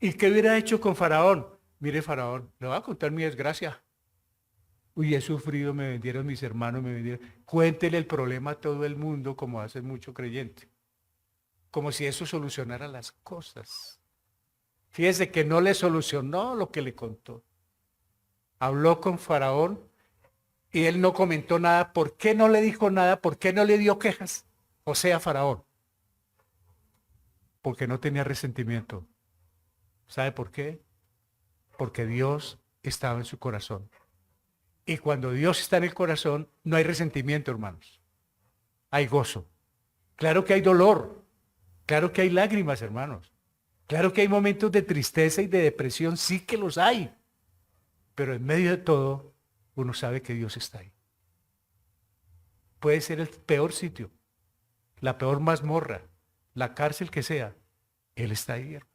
¿Y qué hubiera hecho con Faraón? Mire, Faraón, le voy a contar mi desgracia. Uy, he sufrido, me vendieron mis hermanos, me vendieron. Cuéntele el problema a todo el mundo como hace mucho creyente. Como si eso solucionara las cosas. Fíjese que no le solucionó lo que le contó. Habló con Faraón y él no comentó nada. ¿Por qué no le dijo nada? ¿Por qué no le dio quejas? O sea, Faraón. Porque no tenía resentimiento. ¿Sabe por qué? Porque Dios estaba en su corazón. Y cuando Dios está en el corazón, no hay resentimiento, hermanos. Hay gozo. Claro que hay dolor. Claro que hay lágrimas, hermanos. Claro que hay momentos de tristeza y de depresión. Sí que los hay. Pero en medio de todo, uno sabe que Dios está ahí. Puede ser el peor sitio, la peor mazmorra, la cárcel que sea. Él está ahí, hermanos.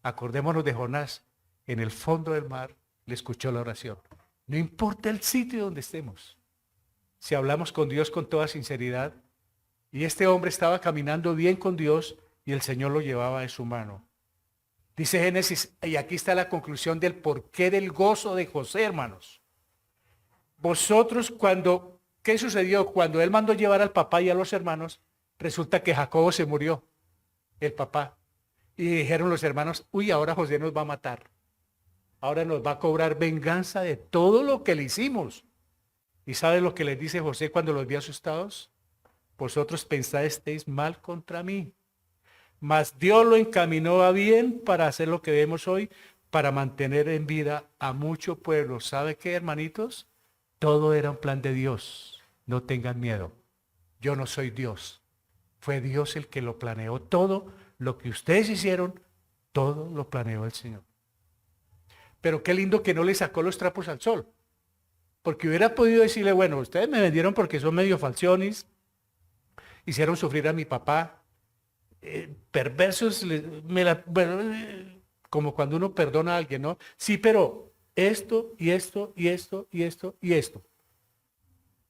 Acordémonos de Jonás. En el fondo del mar le escuchó la oración. No importa el sitio donde estemos. Si hablamos con Dios con toda sinceridad, y este hombre estaba caminando bien con Dios y el Señor lo llevaba de su mano. Dice Génesis, y aquí está la conclusión del porqué del gozo de José, hermanos. Vosotros ¿qué sucedió? Cuando él mandó llevar al papá y a los hermanos, resulta que Jacobo se murió, el papá. Y dijeron los hermanos, uy, ahora José nos va a matar. Ahora nos va a cobrar venganza de todo lo que le hicimos. ¿Y sabe lo que les dice José cuando los vio asustados? Vosotros pensasteis mal contra mí, mas Dios lo encaminó a bien para hacer lo que vemos hoy, para mantener en vida a mucho pueblo. ¿Sabe qué, hermanitos? Todo era un plan de Dios. No tengan miedo. Yo no soy Dios. Fue Dios el que lo planeó. Todo lo que ustedes hicieron, todo lo planeó el Señor. Pero qué lindo que no le sacó los trapos al sol. Porque hubiera podido decirle, bueno, ustedes me vendieron porque son medio falciones, hicieron sufrir a mi papá, perversos, bueno, como cuando uno perdona a alguien, ¿no? Sí, pero esto y esto y esto y esto y esto.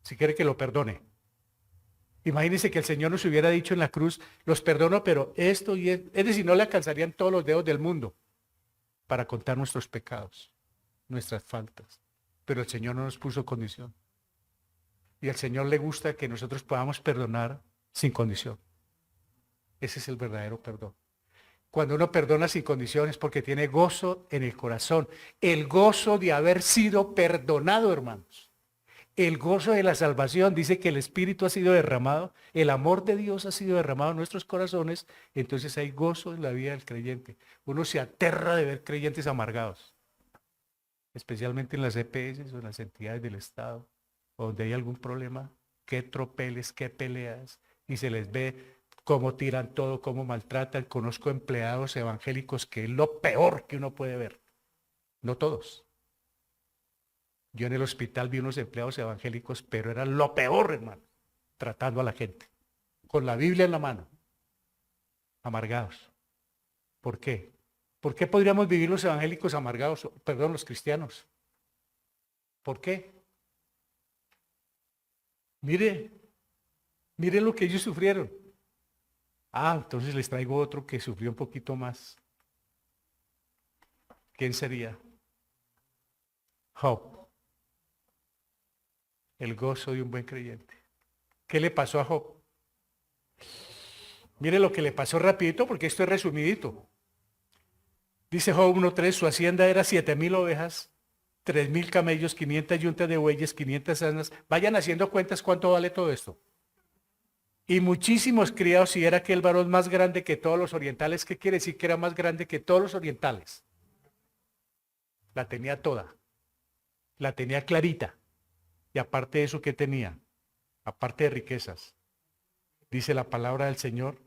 Si quiere que lo perdone. Imagínense que el Señor nos hubiera dicho en la cruz, los perdono, pero esto y esto. Es decir, no le alcanzarían todos los dedos del mundo para contar nuestros pecados, nuestras faltas. Pero el Señor no nos puso condición. Y al Señor le gusta que nosotros podamos perdonar sin condición. Ese es el verdadero perdón. Cuando uno perdona sin condiciones porque tiene gozo en el corazón. El gozo de haber sido perdonado, hermanos. El gozo de la salvación. Dice que el Espíritu ha sido derramado. El amor de Dios ha sido derramado en nuestros corazones. Entonces hay gozo en la vida del creyente. Uno se aterra de ver creyentes amargados. Especialmente en las EPS o en las entidades del Estado. Donde hay algún problema. Qué tropeles, qué peleas. Y se les ve cómo tiran todo, cómo maltratan. Conozco empleados evangélicos que es lo peor que uno puede ver. No todos. Yo en el hospital vi unos empleados evangélicos, pero era lo peor, hermano, tratando a la gente, con la Biblia en la mano, amargados. ¿Por qué? ¿Por qué podríamos vivir los evangélicos amargados, perdón, los cristianos? ¿Por qué? Mire lo que ellos sufrieron. Entonces les traigo otro que sufrió un poquito más. ¿Quién sería? Job. El gozo de un buen creyente. ¿Qué le pasó a Job? Mire lo que le pasó rapidito porque esto es resumidito. Dice Job 1:3, su hacienda era 7,000 ovejas, 3,000 camellos, 500 yuntas de bueyes, 500 asnas. Vayan haciendo cuentas cuánto vale todo esto. Y muchísimos criados, y era aquel varón más grande que todos los orientales. ¿Qué quiere decir que era más grande que todos los orientales? La tenía toda. La tenía clarita. Y aparte de eso, ¿qué tenía? Aparte de riquezas. Dice la palabra del Señor,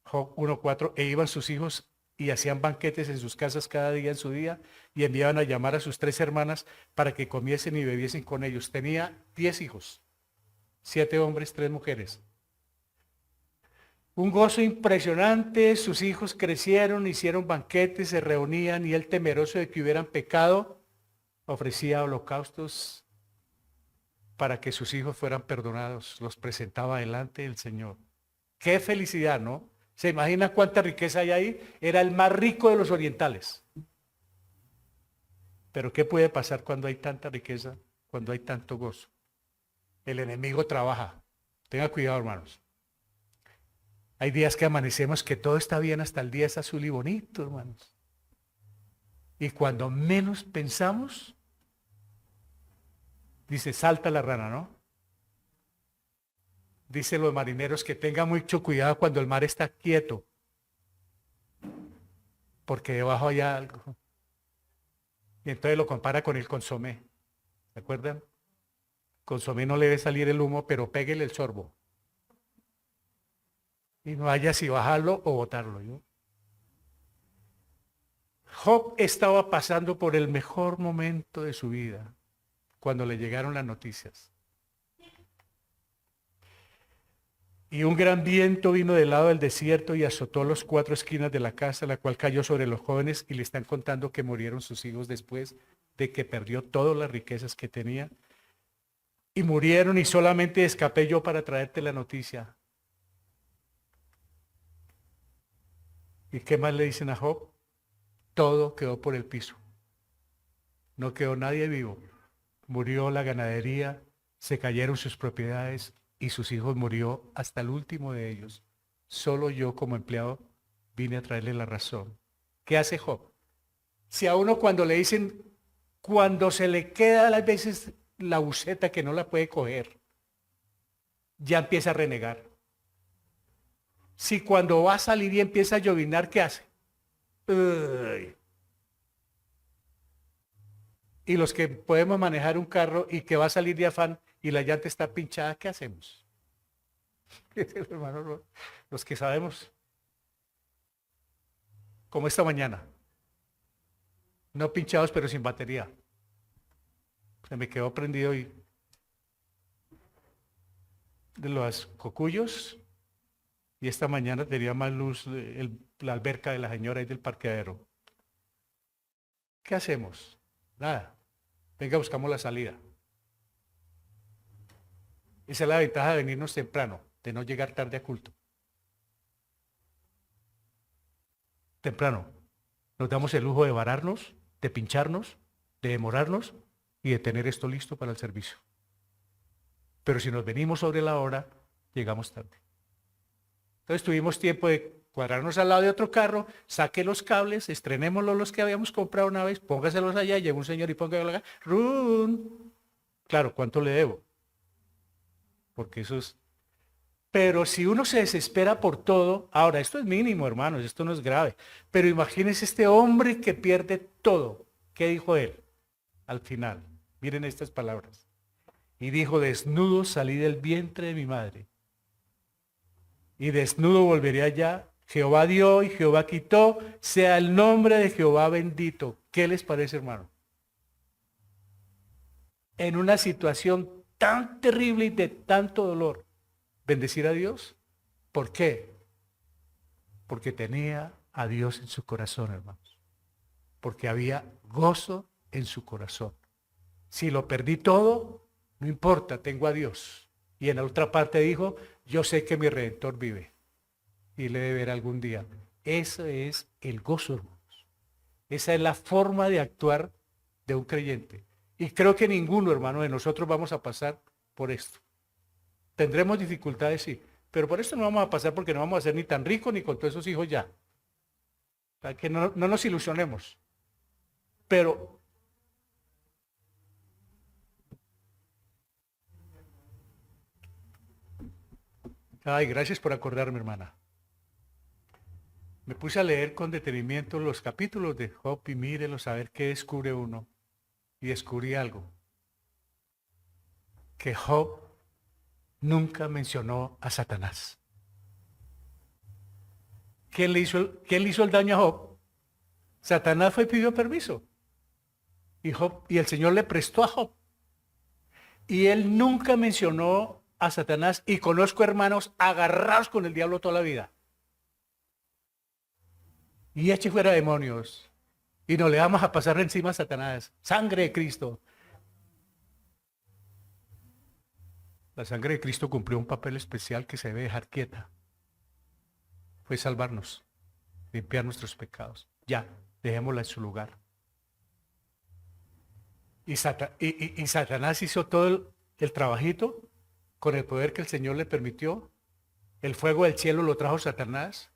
Job 1:4, e iban sus hijos y hacían banquetes en sus casas cada día en su día y enviaban a llamar a sus 3 hermanas para que comiesen y bebiesen con ellos. Tenía 10 hijos, 7 hombres, 3 mujeres. Un gozo impresionante, sus hijos crecieron, hicieron banquetes, se reunían y él, temeroso de que hubieran pecado, ofrecía holocaustos para que sus hijos fueran perdonados, los presentaba delante del Señor. Qué felicidad, ¿no? ¿Se imagina cuánta riqueza hay ahí? Era el más rico de los orientales. Pero ¿qué puede pasar cuando hay tanta riqueza, cuando hay tanto gozo? El enemigo trabaja. Tenga cuidado, hermanos. Hay días que amanecemos que todo está bien, hasta el día es azul y bonito, hermanos. Y cuando menos pensamos, dice, salta la rana, ¿no? Dicen los marineros que tengan mucho cuidado cuando el mar está quieto, porque debajo hay algo. Y entonces lo compara con el consomé. ¿Se acuerdan? Consomé no le debe salir el humo, pero péguele el sorbo. Y no haya si bajarlo o botarlo. ¿No? Job estaba pasando por el mejor momento de su vida, cuando le llegaron las noticias. Y un gran viento vino del lado del desierto y azotó las 4 esquinas de la casa, la cual cayó sobre los jóvenes, y le están contando que murieron sus hijos después de que perdió todas las riquezas que tenía. Y murieron y solamente escapé yo para traerte la noticia. ¿Y qué más le dicen a Job? Todo quedó por el piso. No quedó nadie vivo. murió la ganadería, se cayeron sus propiedades y sus hijos murió hasta el último de ellos. Solo yo como empleado vine a traerle la razón. ¿Qué hace Job? Si a uno cuando le dicen, cuando se le queda a veces la buceta que no la puede coger, ya empieza a renegar. Si cuando va a salir y empieza a llovinar, ¿qué hace? Uy. Y los que podemos manejar un carro y que va a salir de afán y la llanta está pinchada, ¿qué hacemos? Hermano, los que sabemos, como esta mañana, no pinchados pero sin batería. Se me quedó prendido y de los cocuyos y esta mañana tenía más luz la alberca de la señora y del parqueadero. ¿Qué hacemos? Nada. Venga, buscamos la salida. Esa es la ventaja de venirnos temprano, de no llegar tarde a culto. Temprano. Nos damos el lujo de vararnos, de pincharnos, de demorarnos y de tener esto listo para el servicio. Pero si nos venimos sobre la hora, llegamos tarde. Entonces tuvimos tiempo de cuadrarnos al lado de otro carro, saque los cables, estrenémoslos los que habíamos comprado una vez, póngaselos allá, llega un señor y póngaselos acá. ¡Run! Claro, ¿cuánto le debo? Porque eso es... Pero si uno se desespera por todo, ahora, esto es mínimo, hermanos, esto no es grave, pero imagínense este hombre que pierde todo. ¿Qué dijo él al final? Miren estas palabras. Y dijo, desnudo salí del vientre de mi madre. Y desnudo volveré allá. Jehová dio y Jehová quitó. Sea el nombre de Jehová bendito. ¿Qué les parece, hermano? En una situación tan terrible y de tanto dolor, bendecir a Dios. ¿Por qué? Porque tenía a Dios en su corazón, hermanos. Porque había gozo en su corazón. Si lo perdí todo, no importa, tengo a Dios. Y en la otra parte dijo, yo sé que mi Redentor vive. Y le debe ver algún día. Ese es el gozo, hermanos. Esa es la forma de actuar de un creyente. Y creo que ninguno, hermano, de nosotros vamos a pasar por esto. Tendremos dificultades, sí. Pero por esto no vamos a pasar porque no vamos a ser ni tan ricos ni con todos esos hijos ya. O sea, que no nos ilusionemos. Pero ay, gracias por acordarme, hermana. Me puse a leer con detenimiento los capítulos de Job y mírelos a ver qué descubre uno. Y descubrí algo. Que Job nunca mencionó a Satanás. ¿Quién le hizo el daño a Job? Satanás fue y pidió permiso. Y el Señor le prestó a Job. Y él nunca mencionó a Satanás. Y conozco hermanos agarrados con el diablo toda la vida. Y eche fuera demonios. Y no le vamos a pasar encima a Satanás. Sangre de Cristo. La sangre de Cristo cumplió un papel especial que se debe dejar quieta. Fue salvarnos, limpiar nuestros pecados. Ya, dejémosla en su lugar. Y Satanás hizo todo el trabajito con el poder que el Señor le permitió. El fuego del cielo lo trajo Satanás.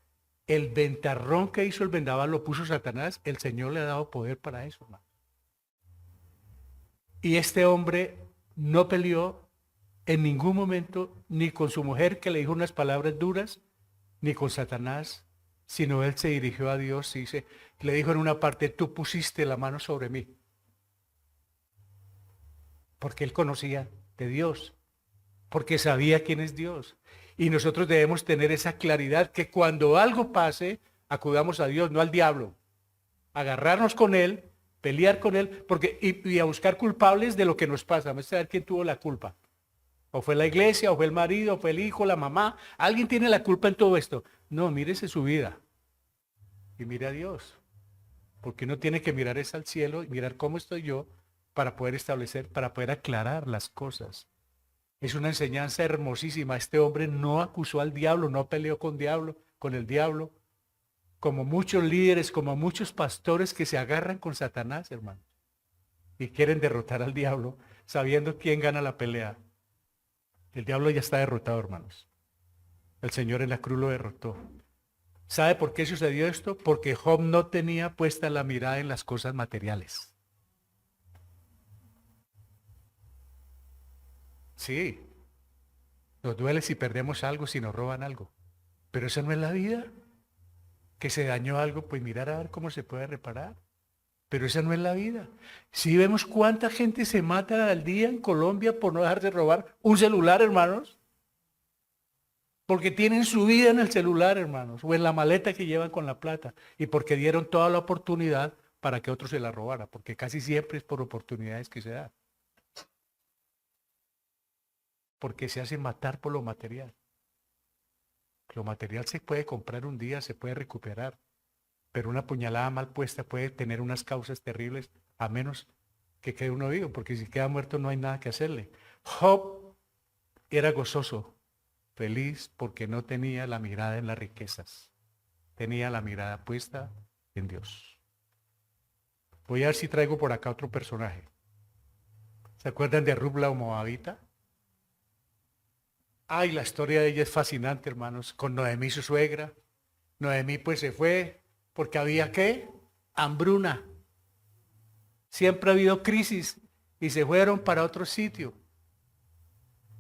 El ventarrón que hizo el vendaval lo puso Satanás. El Señor le ha dado poder para eso, hermano. Y este hombre no peleó en ningún momento ni con su mujer que le dijo unas palabras duras, ni con Satanás, sino él se dirigió a Dios y le dijo en una parte, tú pusiste la mano sobre mí. Porque él conocía de Dios, porque sabía quién es Dios. Y nosotros debemos tener esa claridad que cuando algo pase, acudamos a Dios, no al diablo. Agarrarnos con él, pelear con él, y a buscar culpables de lo que nos pasa. Vamos a ver quién tuvo la culpa. O fue la iglesia, o fue el marido, o fue el hijo, la mamá. Alguien tiene la culpa en todo esto. No, mírese su vida. Y mire a Dios. Porque uno tiene que mirar es al cielo y mirar cómo estoy yo para poder establecer, para poder aclarar las cosas. Es una enseñanza hermosísima. Este hombre no acusó al diablo, no peleó con el diablo. Como muchos líderes, como muchos pastores que se agarran con Satanás, hermano. Y quieren derrotar al diablo. sabiendo quién gana la pelea. El diablo ya está derrotado, hermanos. El Señor en la cruz lo derrotó. ¿Sabe por qué sucedió esto? Porque Job no tenía puesta la mirada en las cosas materiales. Sí, nos duele si perdemos algo, si nos roban algo. Pero eso no es la vida. Que se dañó algo, pues mirar a ver cómo se puede reparar. Pero esa no es la vida. Si vemos cuánta gente se mata al día en Colombia por no dejar de robar un celular, hermanos. Porque tienen su vida en el celular, hermanos, o en la maleta que llevan con la plata. Y porque dieron toda la oportunidad para que otro se la robara. Porque casi siempre es por oportunidades que se da. Porque se hacen matar por lo material. Lo material se puede comprar un día, se puede recuperar. Pero una puñalada mal puesta puede tener unas causas terribles, a menos que quede uno vivo, porque si queda muerto no hay nada que hacerle. Job era gozoso, feliz, porque no tenía la mirada en las riquezas, tenía la mirada puesta en Dios. Voy a ver si traigo por acá otro personaje. ¿Se acuerdan de Rut la Moabita? Ay, la historia de ella es fascinante, hermanos, con Noemí su suegra. Noemí pues se fue porque había ¿qué? Hambruna. Siempre ha habido crisis y se fueron para otro sitio.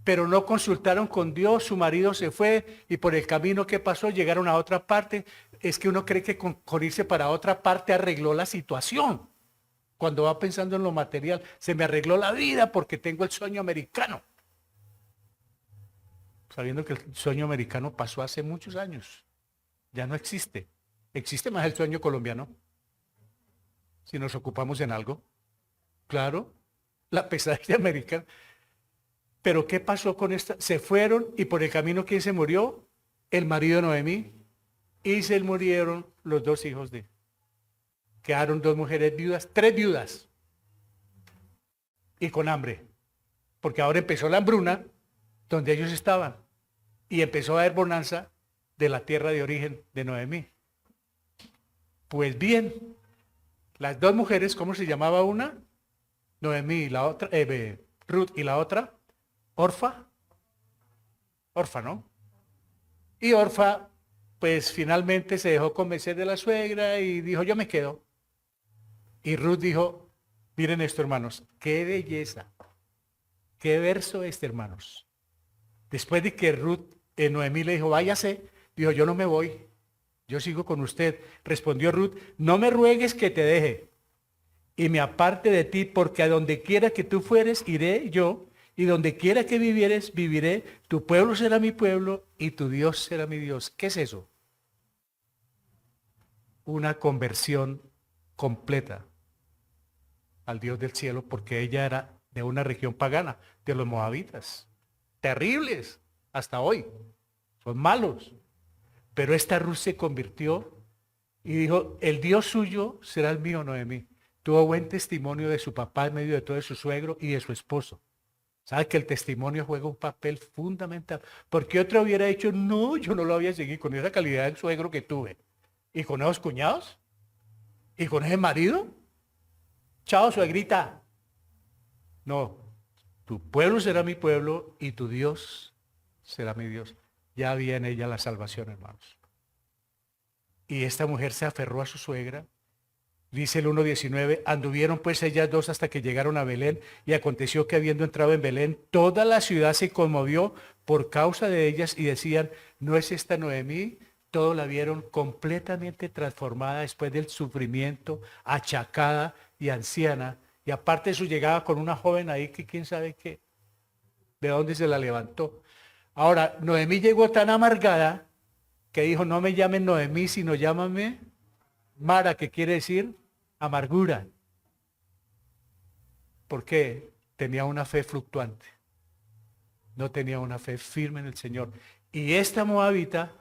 Pero no consultaron con Dios, su marido se fue y por el camino que pasó llegaron a otra parte. Es que uno cree que con irse para otra parte arregló la situación. Cuando va pensando en lo material, se me arregló la vida porque tengo el sueño americano. Sabiendo que el sueño americano pasó hace muchos años. Ya no existe. Existe más el sueño colombiano. Si nos ocupamos en algo. Claro, la pesadilla americana. Pero ¿qué pasó con esta? Se fueron y por el camino, ¿quién se murió? El marido de Noemí. Y se murieron los dos hijos de. Quedaron dos mujeres viudas, tres viudas. Y con hambre. Porque ahora empezó la hambruna donde ellos estaban. Y empezó a haber bonanza de la tierra de origen de Noemí. Pues bien, las dos mujeres, ¿cómo se llamaba una? Noemí y la otra, Ruth y la otra, Orfa. Orfa, ¿no? Y Orfa, pues finalmente se dejó convencer de la suegra y dijo, yo me quedo. Y Ruth dijo, miren esto, hermanos, qué belleza, qué verso este, hermanos. Después de que Noemí le dijo, váyase, dijo, yo no me voy, yo sigo con usted. Respondió Ruth, no me ruegues que te deje y me aparte de ti, porque a donde quiera que tú fueres, iré yo, y donde quiera que vivieres, viviré. Tu pueblo será mi pueblo y tu Dios será mi Dios. ¿Qué es eso? Una conversión completa al Dios del cielo, porque ella era de una región pagana, de los moabitas. Terribles, hasta hoy. Son malos. Pero esta Ruth se convirtió y dijo, el Dios suyo será el mío, Noemí. Tuvo buen testimonio de su papá en medio de todo, de su suegro y de su esposo. ¿Sabe que el testimonio juega un papel fundamental? Porque otro hubiera dicho, no, yo no lo había seguido con esa calidad de suegro que tuve. ¿Y con esos cuñados? ¿Y con ese marido? Chao, suegrita. No, tu pueblo será mi pueblo y tu Dios será mi Dios. Ya había en ella la salvación, hermanos. Y esta mujer se aferró a su suegra. Dice el 1:19, anduvieron pues ellas dos hasta que llegaron a Belén, y aconteció que habiendo entrado en Belén, toda la ciudad se conmovió por causa de ellas y decían, ¿no es esta Noemí? Todos la vieron completamente transformada después del sufrimiento, achacada y anciana, y aparte de su llegada con una joven ahí que quién sabe qué, de dónde se la levantó. Ahora, Noemí llegó tan amargada que dijo, no me llamen Noemí, sino llámame Mara, que quiere decir amargura. Porque tenía una fe fluctuante. No tenía una fe firme en el Señor. Y esta moabita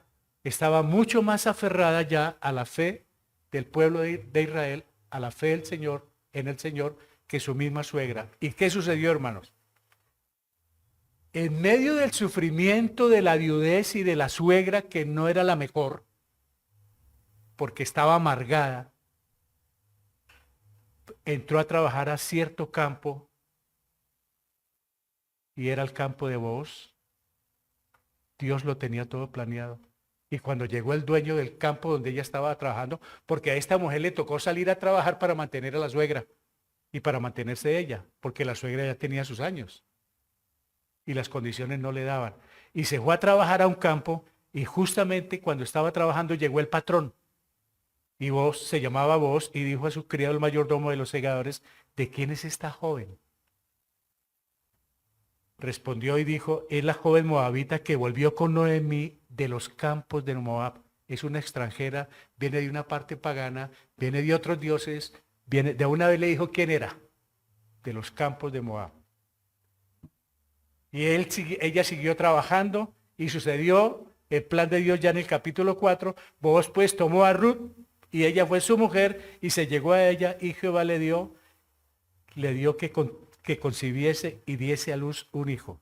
estaba mucho más aferrada ya a la fe del pueblo de Israel, a la fe del Señor, en el Señor, que su misma suegra. ¿Y qué sucedió, hermanos? En medio del sufrimiento de la viudez y de la suegra, que no era la mejor, porque estaba amargada, entró a trabajar a cierto campo y era el campo de Booz. Dios lo tenía todo planeado. Y cuando llegó el dueño del campo donde ella estaba trabajando, porque a esta mujer le tocó salir a trabajar para mantener a la suegra y para mantenerse ella, porque la suegra ya tenía sus años y las condiciones no le daban. Y se fue a trabajar a un campo y justamente cuando estaba trabajando llegó el patrón. Y Booz se llamaba Booz y dijo a su criado el mayordomo de los segadores, ¿de quién es esta joven? Respondió y dijo, es la joven moabita que volvió con Noemí de los campos de Moab. Es una extranjera, viene de una parte pagana, viene de otros dioses, viene, de una vez le dijo quién era, de los campos de Moab. Y ella siguió trabajando y sucedió el plan de Dios ya en el capítulo 4. Booz pues tomó a Ruth y ella fue su mujer y se llegó a ella y Jehová le dio que concibiese y diese a luz un hijo.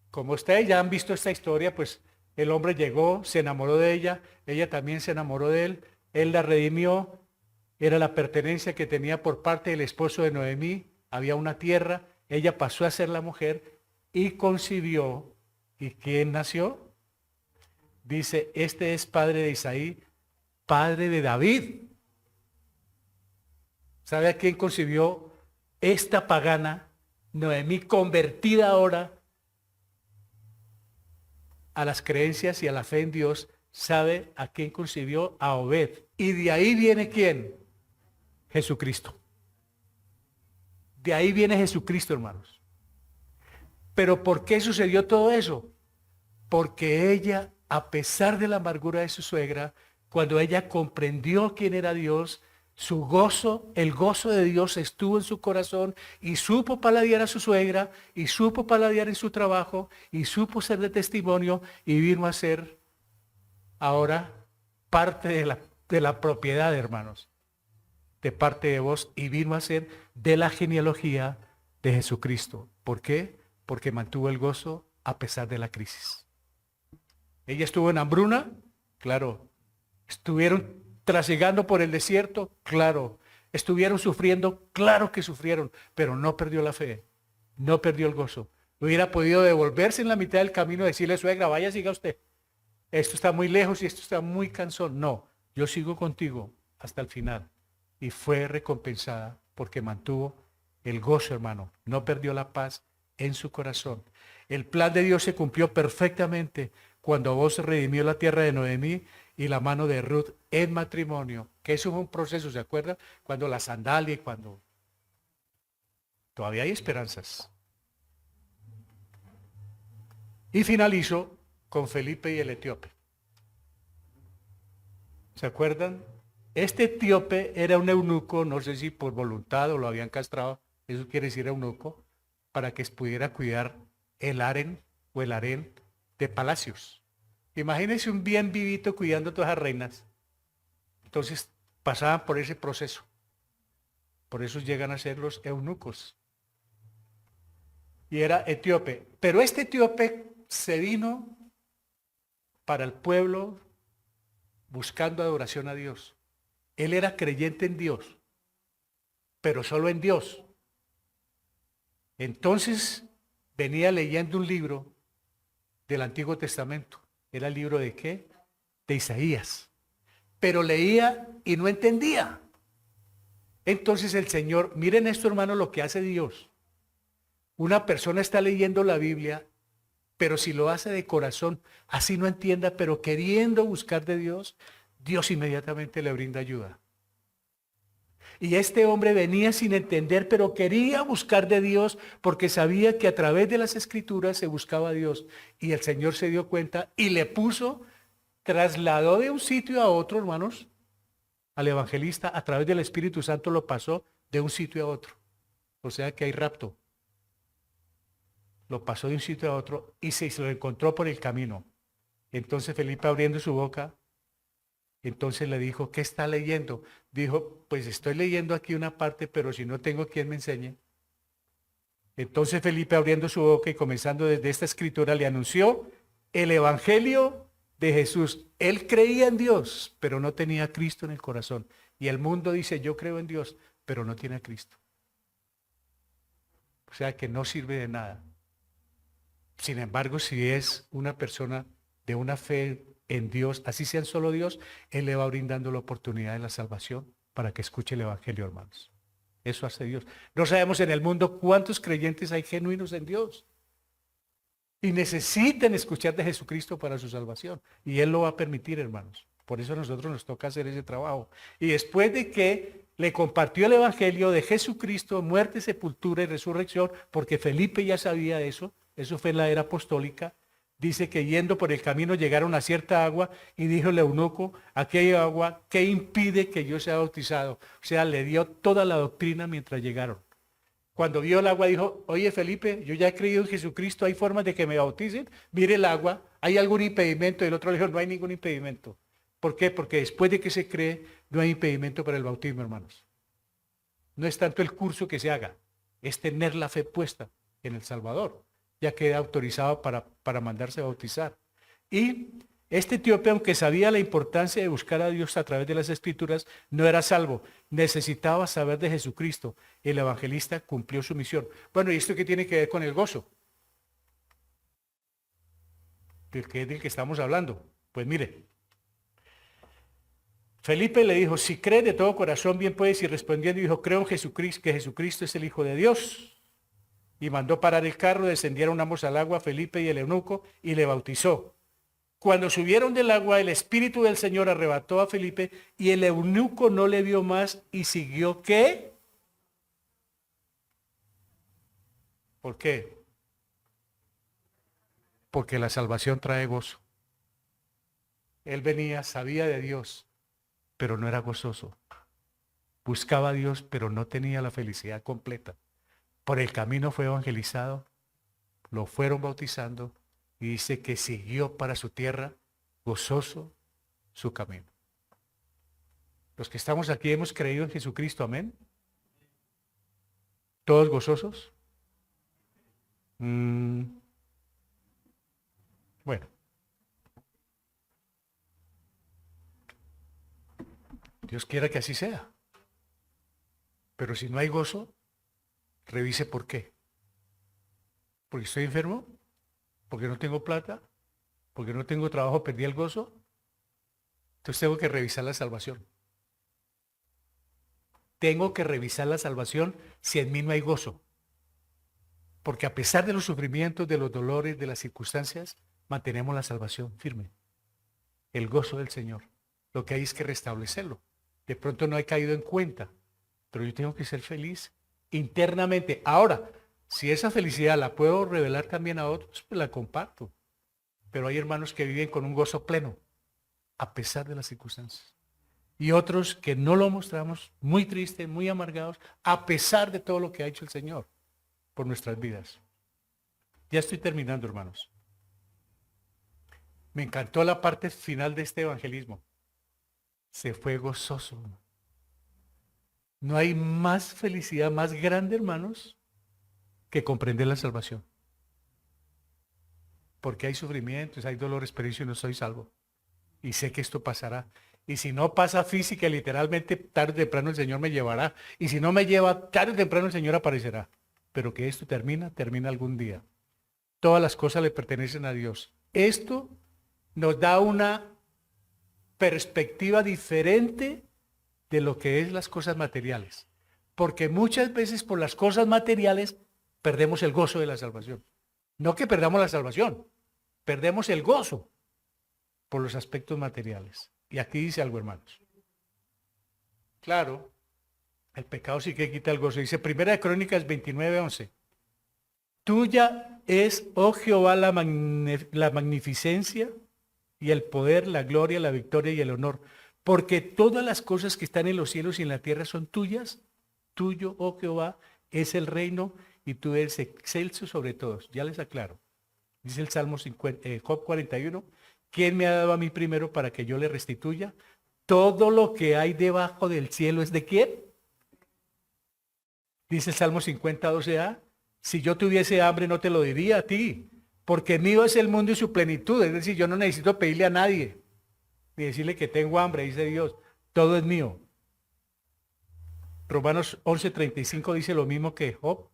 Como ustedes ya han visto esta historia, pues el hombre llegó, se enamoró de ella también se enamoró de él la redimió, era la pertenencia que tenía por parte del esposo de Noemí, había una tierra, ella pasó a ser la mujer y concibió. ¿Y quién nació? Dice, este es padre de Isaí, padre de David. ¿Sabe a quién concibió esta pagana, Noemí, convertida ahora a las creencias y a la fe en Dios? ¿Sabe a quién concibió? A Obed. Y de ahí viene ¿quién? Jesucristo. De ahí viene Jesucristo, hermanos. ¿Pero por qué sucedió todo eso? Porque ella, a pesar de la amargura de su suegra, cuando ella comprendió quién era Dios, su gozo, el gozo de Dios estuvo en su corazón y supo paladear a su suegra y supo paladear en su trabajo y supo ser de testimonio y vino a ser ahora parte de la propiedad, hermanos, de parte de vos y vino a ser de la genealogía de Jesucristo. ¿Por qué? Porque mantuvo el gozo a pesar de la crisis. Ella estuvo en hambruna, claro. Estuvieron trasegando por el desierto, claro. Estuvieron sufriendo, claro que sufrieron, pero no perdió la fe, no perdió el gozo. Hubiera podido devolverse en la mitad del camino y decirle, suegra, vaya, siga usted. Esto está muy lejos y esto está muy cansón. No, yo sigo contigo hasta el final. Y fue recompensada porque mantuvo el gozo, hermano. No perdió la paz en su corazón. El plan de Dios se cumplió perfectamente cuando vos redimió la tierra de Noemí y la mano de Ruth en matrimonio, que eso fue un proceso, ¿se acuerdan? Cuando la sandalia y cuando... Todavía hay esperanzas. Y finalizó con Felipe y el etíope. ¿Se acuerdan? Este etíope era un eunuco, no sé si por voluntad o lo habían castrado, eso quiere decir eunuco, para que pudiera cuidar el harén o el harén de palacios. Imagínense un bien vivito cuidando a todas las reinas. Entonces pasaban por ese proceso. Por eso llegan a ser los eunucos. Y era etíope. Pero este etíope se vino para el pueblo buscando adoración a Dios. Él era creyente en Dios, pero solo en Dios. Entonces venía leyendo un libro del Antiguo Testamento. ¿Era el libro de qué? De Isaías. Pero leía y no entendía. Entonces el Señor, miren esto, hermano, lo que hace Dios. Una persona está leyendo la Biblia, pero si lo hace de corazón, así no entienda, pero queriendo buscar de Dios, Dios inmediatamente le brinda ayuda. Y este hombre venía sin entender, pero quería buscar de Dios porque sabía que a través de las Escrituras se buscaba a Dios. Y el Señor se dio cuenta y le puso, trasladó de un sitio a otro, hermanos, al evangelista, a través del Espíritu Santo lo pasó de un sitio a otro. O sea que hay rapto. Lo pasó de un sitio a otro y se lo encontró por el camino. Entonces Felipe, abriendo su boca, entonces le dijo, ¿qué está leyendo? Dijo, pues estoy leyendo aquí una parte, pero si no tengo quien me enseñe. Entonces Felipe, abriendo su boca y comenzando desde esta escritura, le anunció el evangelio de Jesús. Él creía en Dios, pero no tenía a Cristo en el corazón. Y el mundo dice, yo creo en Dios, pero no tiene a Cristo. O sea que no sirve de nada. Sin embargo, si es una persona de una fe en Dios, así sea en solo Dios, Él le va brindando la oportunidad de la salvación para que escuche el Evangelio, hermanos. Eso hace Dios. No sabemos en el mundo cuántos creyentes hay genuinos en Dios y necesitan escuchar de Jesucristo para su salvación. Y Él lo va a permitir, hermanos. Por eso a nosotros nos toca hacer ese trabajo. Y después de que le compartió el Evangelio de Jesucristo, muerte, sepultura y resurrección, porque Felipe ya sabía eso fue en la era apostólica, dice que yendo por el camino llegaron a cierta agua y dijo el eunuco, aquí hay agua, ¿qué impide que yo sea bautizado? O sea, le dio toda la doctrina mientras llegaron. Cuando vio el agua dijo, oye Felipe, yo ya he creído en Jesucristo, hay formas de que me bauticen, mire el agua, ¿hay algún impedimento? Y el otro le dijo, no hay ningún impedimento. ¿Por qué? Porque después de que se cree, no hay impedimento para el bautismo, hermanos. No es tanto el curso que se haga, es tener la fe puesta en el Salvador. Ya queda autorizado para mandarse a bautizar. Y este etíope, aunque sabía la importancia de buscar a Dios a través de las Escrituras, no era salvo. Necesitaba saber de Jesucristo. El evangelista cumplió su misión. Bueno, ¿y esto qué tiene que ver con el gozo? Del que estamos hablando. Pues mire, Felipe le dijo, si cree de todo corazón, bien puedes. Y respondiendo dijo, creo en Jesucristo, que Jesucristo es el Hijo de Dios. Y mandó parar el carro, descendieron ambos al agua, Felipe y el eunuco, y le bautizó. Cuando subieron del agua, el Espíritu del Señor arrebató a Felipe, y el eunuco no le vio más, y siguió, ¿qué? ¿Por qué? Porque la salvación trae gozo. Él venía, sabía de Dios, pero no era gozoso. Buscaba a Dios, pero no tenía la felicidad completa. Por el camino fue evangelizado, lo fueron bautizando y dice que siguió para su tierra gozoso su camino. Los que estamos aquí hemos creído en Jesucristo, amén. ¿Todos gozosos? Bueno, Dios quiera que así sea. Pero si no hay gozo, revise por qué. ¿Porque estoy enfermo? ¿Porque no tengo plata? ¿Porque no tengo trabajo? ¿Perdí el gozo? Entonces tengo que revisar la salvación. Tengo que revisar la salvación si en mí no hay gozo. Porque a pesar de los sufrimientos, de los dolores, de las circunstancias, mantenemos la salvación firme. El gozo del Señor. Lo que hay es que restablecerlo. De pronto no he caído en cuenta, pero yo tengo que ser feliz internamente. Ahora, si esa felicidad la puedo revelar también a otros, pues la comparto. Pero hay hermanos que viven con un gozo pleno, a pesar de las circunstancias. Y otros que no lo mostramos, muy tristes, muy amargados, a pesar de todo lo que ha hecho el Señor por nuestras vidas. Ya estoy terminando, hermanos. Me encantó la parte final de este evangelismo. Se fue gozoso. No hay más felicidad más grande, hermanos, que comprender la salvación. Porque hay sufrimientos, hay dolores, pero yo no soy salvo. Y sé que esto pasará. Y si no pasa física, literalmente, tarde o temprano el Señor me llevará. Y si no me lleva, tarde o temprano el Señor aparecerá. Pero que esto termina algún día. Todas las cosas le pertenecen a Dios. Esto nos da una perspectiva diferente de lo que es las cosas materiales. Porque muchas veces por las cosas materiales perdemos el gozo de la salvación. No que perdamos la salvación, perdemos el gozo por los aspectos materiales. Y aquí dice algo, hermanos. Claro, el pecado sí que quita el gozo. Dice Primera de Crónicas 29:11. Tuya es, oh Jehová, la magnificencia y el poder, la gloria, la victoria y el honor. Porque todas las cosas que están en los cielos y en la tierra son tuyas. Tuyo, oh Jehová, es el reino y tú eres excelso sobre todos. Ya les aclaro. Dice el Salmo 50, Job 41. ¿Quién me ha dado a mí primero para que yo le restituya? Todo lo que hay debajo del cielo es de quién. Dice el Salmo 50, 12a. Si yo tuviese hambre no te lo diría a ti, porque mío es el mundo y su plenitud. Es decir, yo no necesito pedirle a nadie, ni decirle que tengo hambre, dice Dios. Todo es mío. Romanos 11:35 dice lo mismo que Job.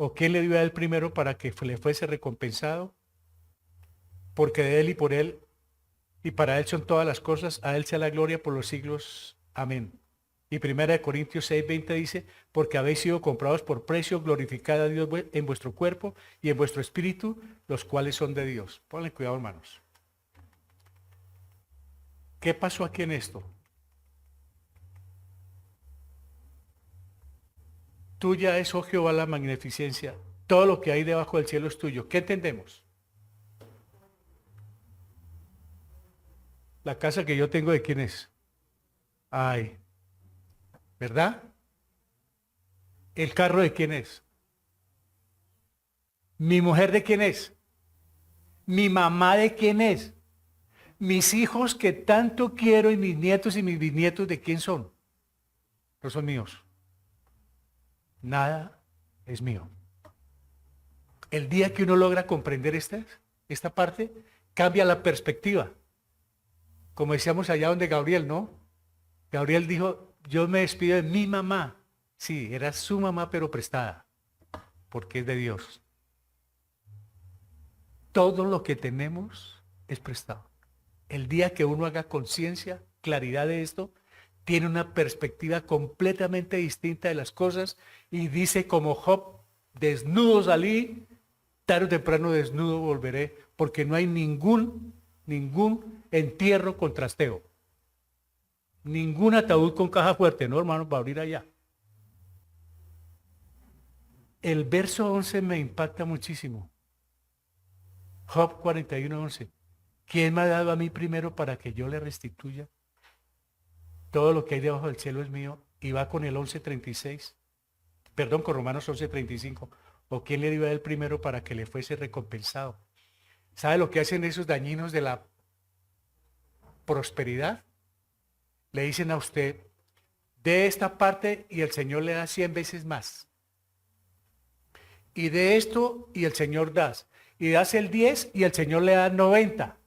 ¿O quién le dio a él primero para que le fuese recompensado? Porque de él y por él y para él son todas las cosas, a él sea la gloria por los siglos. Amén. Y 1 Corintios 6:20 dice, porque habéis sido comprados por precio, glorificad a Dios en vuestro cuerpo y en vuestro espíritu, los cuales son de Dios. Ponle cuidado, hermanos. ¿Qué pasó aquí en esto? Tuya es, oh Jehová, la magnificencia. Todo lo que hay debajo del cielo es tuyo. ¿Qué entendemos? La casa que yo tengo, ¿de quién es? Ay, ¿verdad? ¿El carro de quién es? ¿Mi mujer de quién es? ¿Mi mamá de quién es? Mis hijos que tanto quiero y mis nietos y mis bisnietos, ¿de quién son? No son míos. Nada es mío. El día que uno logra comprender esta parte, cambia la perspectiva. Como decíamos allá donde Gabriel, ¿no? Gabriel dijo, yo me despido de mi mamá. Sí, era su mamá, pero prestada, porque es de Dios. Todo lo que tenemos es prestado. El día que uno haga conciencia, claridad de esto, tiene una perspectiva completamente distinta de las cosas y dice como Job, desnudo salí, tarde o temprano desnudo volveré, porque no hay ningún entierro con trasteo. Ningún ataúd con caja fuerte, no, hermano, para abrir allá. El verso 11 me impacta muchísimo. Job 41:11. ¿Quién me ha dado a mí primero para que yo le restituya? Todo lo que hay debajo del cielo es mío. Y va con el 11:36. Perdón, con Romanos 11:35. ¿O quién le dio a él primero para que le fuese recompensado? ¿Sabe lo que hacen esos dañinos de la prosperidad? Le dicen a usted, de esta parte y el Señor le da 100 veces más. Y de esto y el Señor das. Y das el 10 y el Señor le da 90.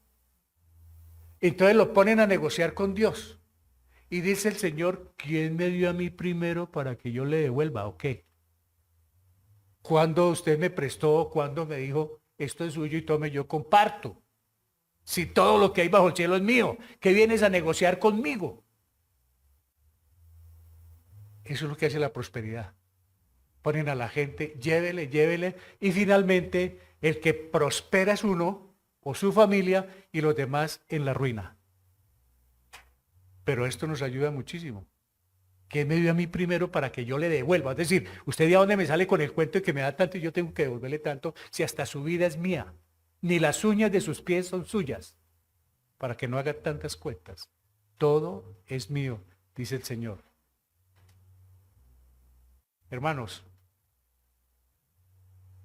Entonces lo ponen a negociar con Dios. Y dice el Señor, ¿quién me dio a mí primero para que yo le devuelva o qué? ¿Cuándo usted me prestó? ¿Cuándo me dijo, esto es suyo y tome, yo comparto? Si todo lo que hay bajo el cielo es mío, ¿qué vienes a negociar conmigo? Eso es lo que hace la prosperidad. Ponen a la gente, llévele, llévele, y finalmente el que prospera es uno o su familia y los demás en la ruina. Pero esto nos ayuda muchísimo. ¿Quién me dio a mí primero para que yo le devuelva? Es decir, usted de dónde me sale con el cuento de que me da tanto y yo tengo que devolverle tanto, si hasta su vida es mía, ni las uñas de sus pies son suyas, para que no haga tantas cuentas. Todo es mío, dice el Señor. Hermanos,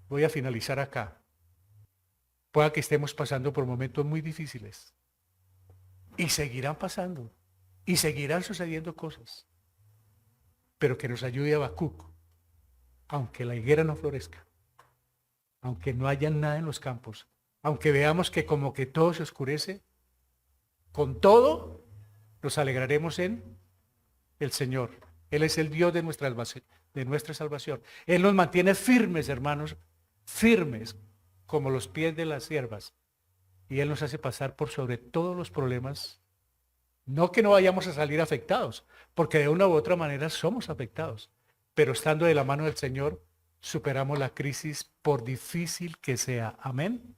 voy a finalizar acá. Pueda que estemos pasando por momentos muy difíciles. Y seguirán pasando. Y seguirán sucediendo cosas. Pero que nos ayude Habacuc, aunque la higuera no florezca, aunque no haya nada en los campos, aunque veamos que como que todo se oscurece, con todo nos alegraremos en el Señor. Él es el Dios de nuestra salvación. Él nos mantiene firmes, hermanos, firmes como los pies de las siervas. Y Él nos hace pasar por sobre todos los problemas. No que no vayamos a salir afectados, porque de una u otra manera somos afectados. Pero estando de la mano del Señor, superamos la crisis por difícil que sea. Amén.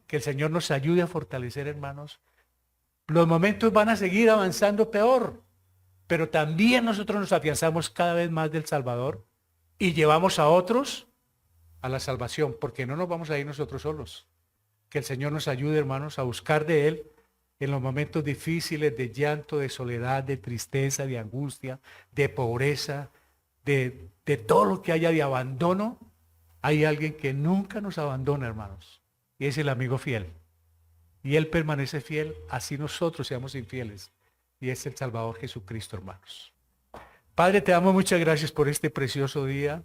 Que el Señor nos ayude a fortalecer, hermanos. Los momentos van a seguir avanzando peor, pero también nosotros nos afianzamos cada vez más del Salvador y llevamos a otros a la salvación, porque no nos vamos a ir nosotros solos. Que el Señor nos ayude, hermanos, a buscar de Él en los momentos difíciles de llanto, de soledad, de tristeza, de angustia, de pobreza, de todo lo que haya de abandono. Hay alguien que nunca nos abandona, hermanos, y es el amigo fiel. Y Él permanece fiel, así nosotros seamos infieles. Y es el Salvador Jesucristo, hermanos. Padre, te damos muchas gracias por este precioso día.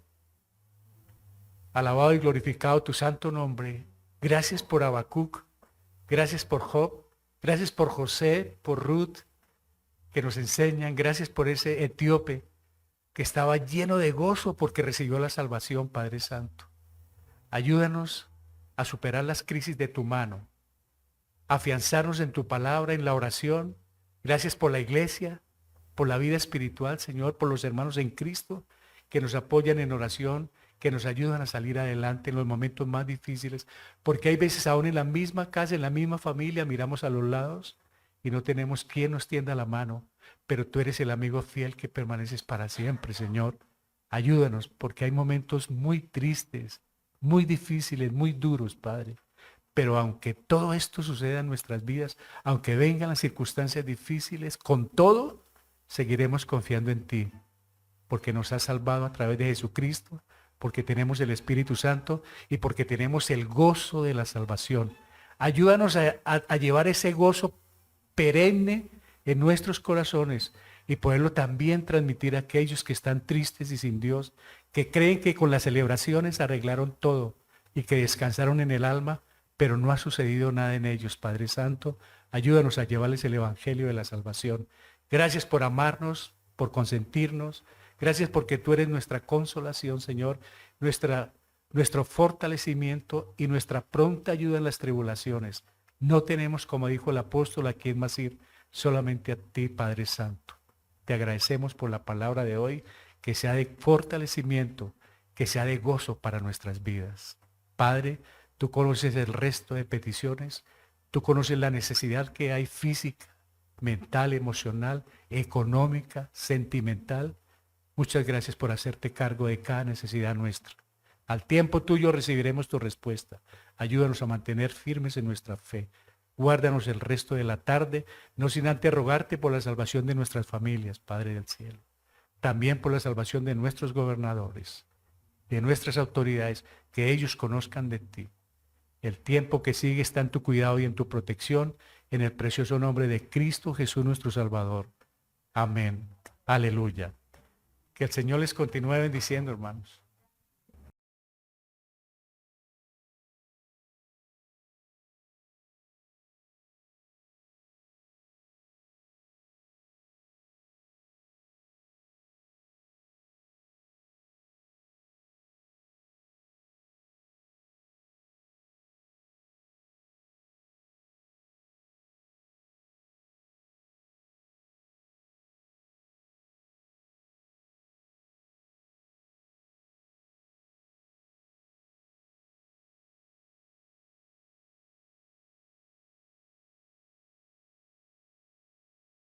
Alabado y glorificado tu santo nombre. Gracias por Habacuc. Gracias por Job. Gracias por José, por Ruth, que nos enseñan. Gracias por ese etíope. que estaba lleno de gozo porque recibió la salvación, Padre Santo. Ayúdanos a superar las crisis de tu mano, a afianzarnos en tu palabra, en la oración. Gracias por la iglesia, por la vida espiritual, Señor, por los hermanos en Cristo que nos apoyan en oración, que nos ayudan a salir adelante en los momentos más difíciles, porque hay veces aún en la misma casa, en la misma familia, miramos a los lados y no tenemos quien nos tienda la mano, pero tú eres el amigo fiel que permaneces para siempre, Señor. Ayúdanos, porque hay momentos muy tristes, muy difíciles, muy duros, Padre. Pero aunque todo esto suceda en nuestras vidas, aunque vengan las circunstancias difíciles, con todo, seguiremos confiando en ti, porque nos has salvado a través de Jesucristo, porque tenemos el Espíritu Santo y porque tenemos el gozo de la salvación. Ayúdanos a llevar ese gozo perenne en nuestros corazones y poderlo también transmitir a aquellos que están tristes y sin Dios, que creen que con las celebraciones arreglaron todo y que descansaron en el alma, pero no ha sucedido nada en ellos. Padre Santo, ayúdanos a llevarles el Evangelio de la salvación. Gracias por amarnos, por consentirnos. Gracias porque tú eres nuestra consolación, Señor, nuestro fortalecimiento y nuestra pronta ayuda en las tribulaciones. No tenemos, como dijo el apóstol, a quién más ir, solamente a ti, Padre Santo. Te agradecemos por la palabra de hoy, que sea de fortalecimiento, que sea de gozo para nuestras vidas. Padre, tú conoces el resto de peticiones, tú conoces la necesidad que hay física, mental, emocional, económica, sentimental. Muchas gracias por hacerte cargo de cada necesidad nuestra. Al tiempo tuyo recibiremos tu respuesta. Ayúdanos a mantener firmes en nuestra fe. Guárdanos el resto de la tarde, no sin antes rogarte por la salvación de nuestras familias, Padre del cielo. También por la salvación de nuestros gobernadores, de nuestras autoridades, que ellos conozcan de ti. El tiempo que sigue está en tu cuidado y en tu protección, en el precioso nombre de Cristo Jesús nuestro Salvador. Amén. Aleluya. Que el Señor les continúe bendiciendo, hermanos.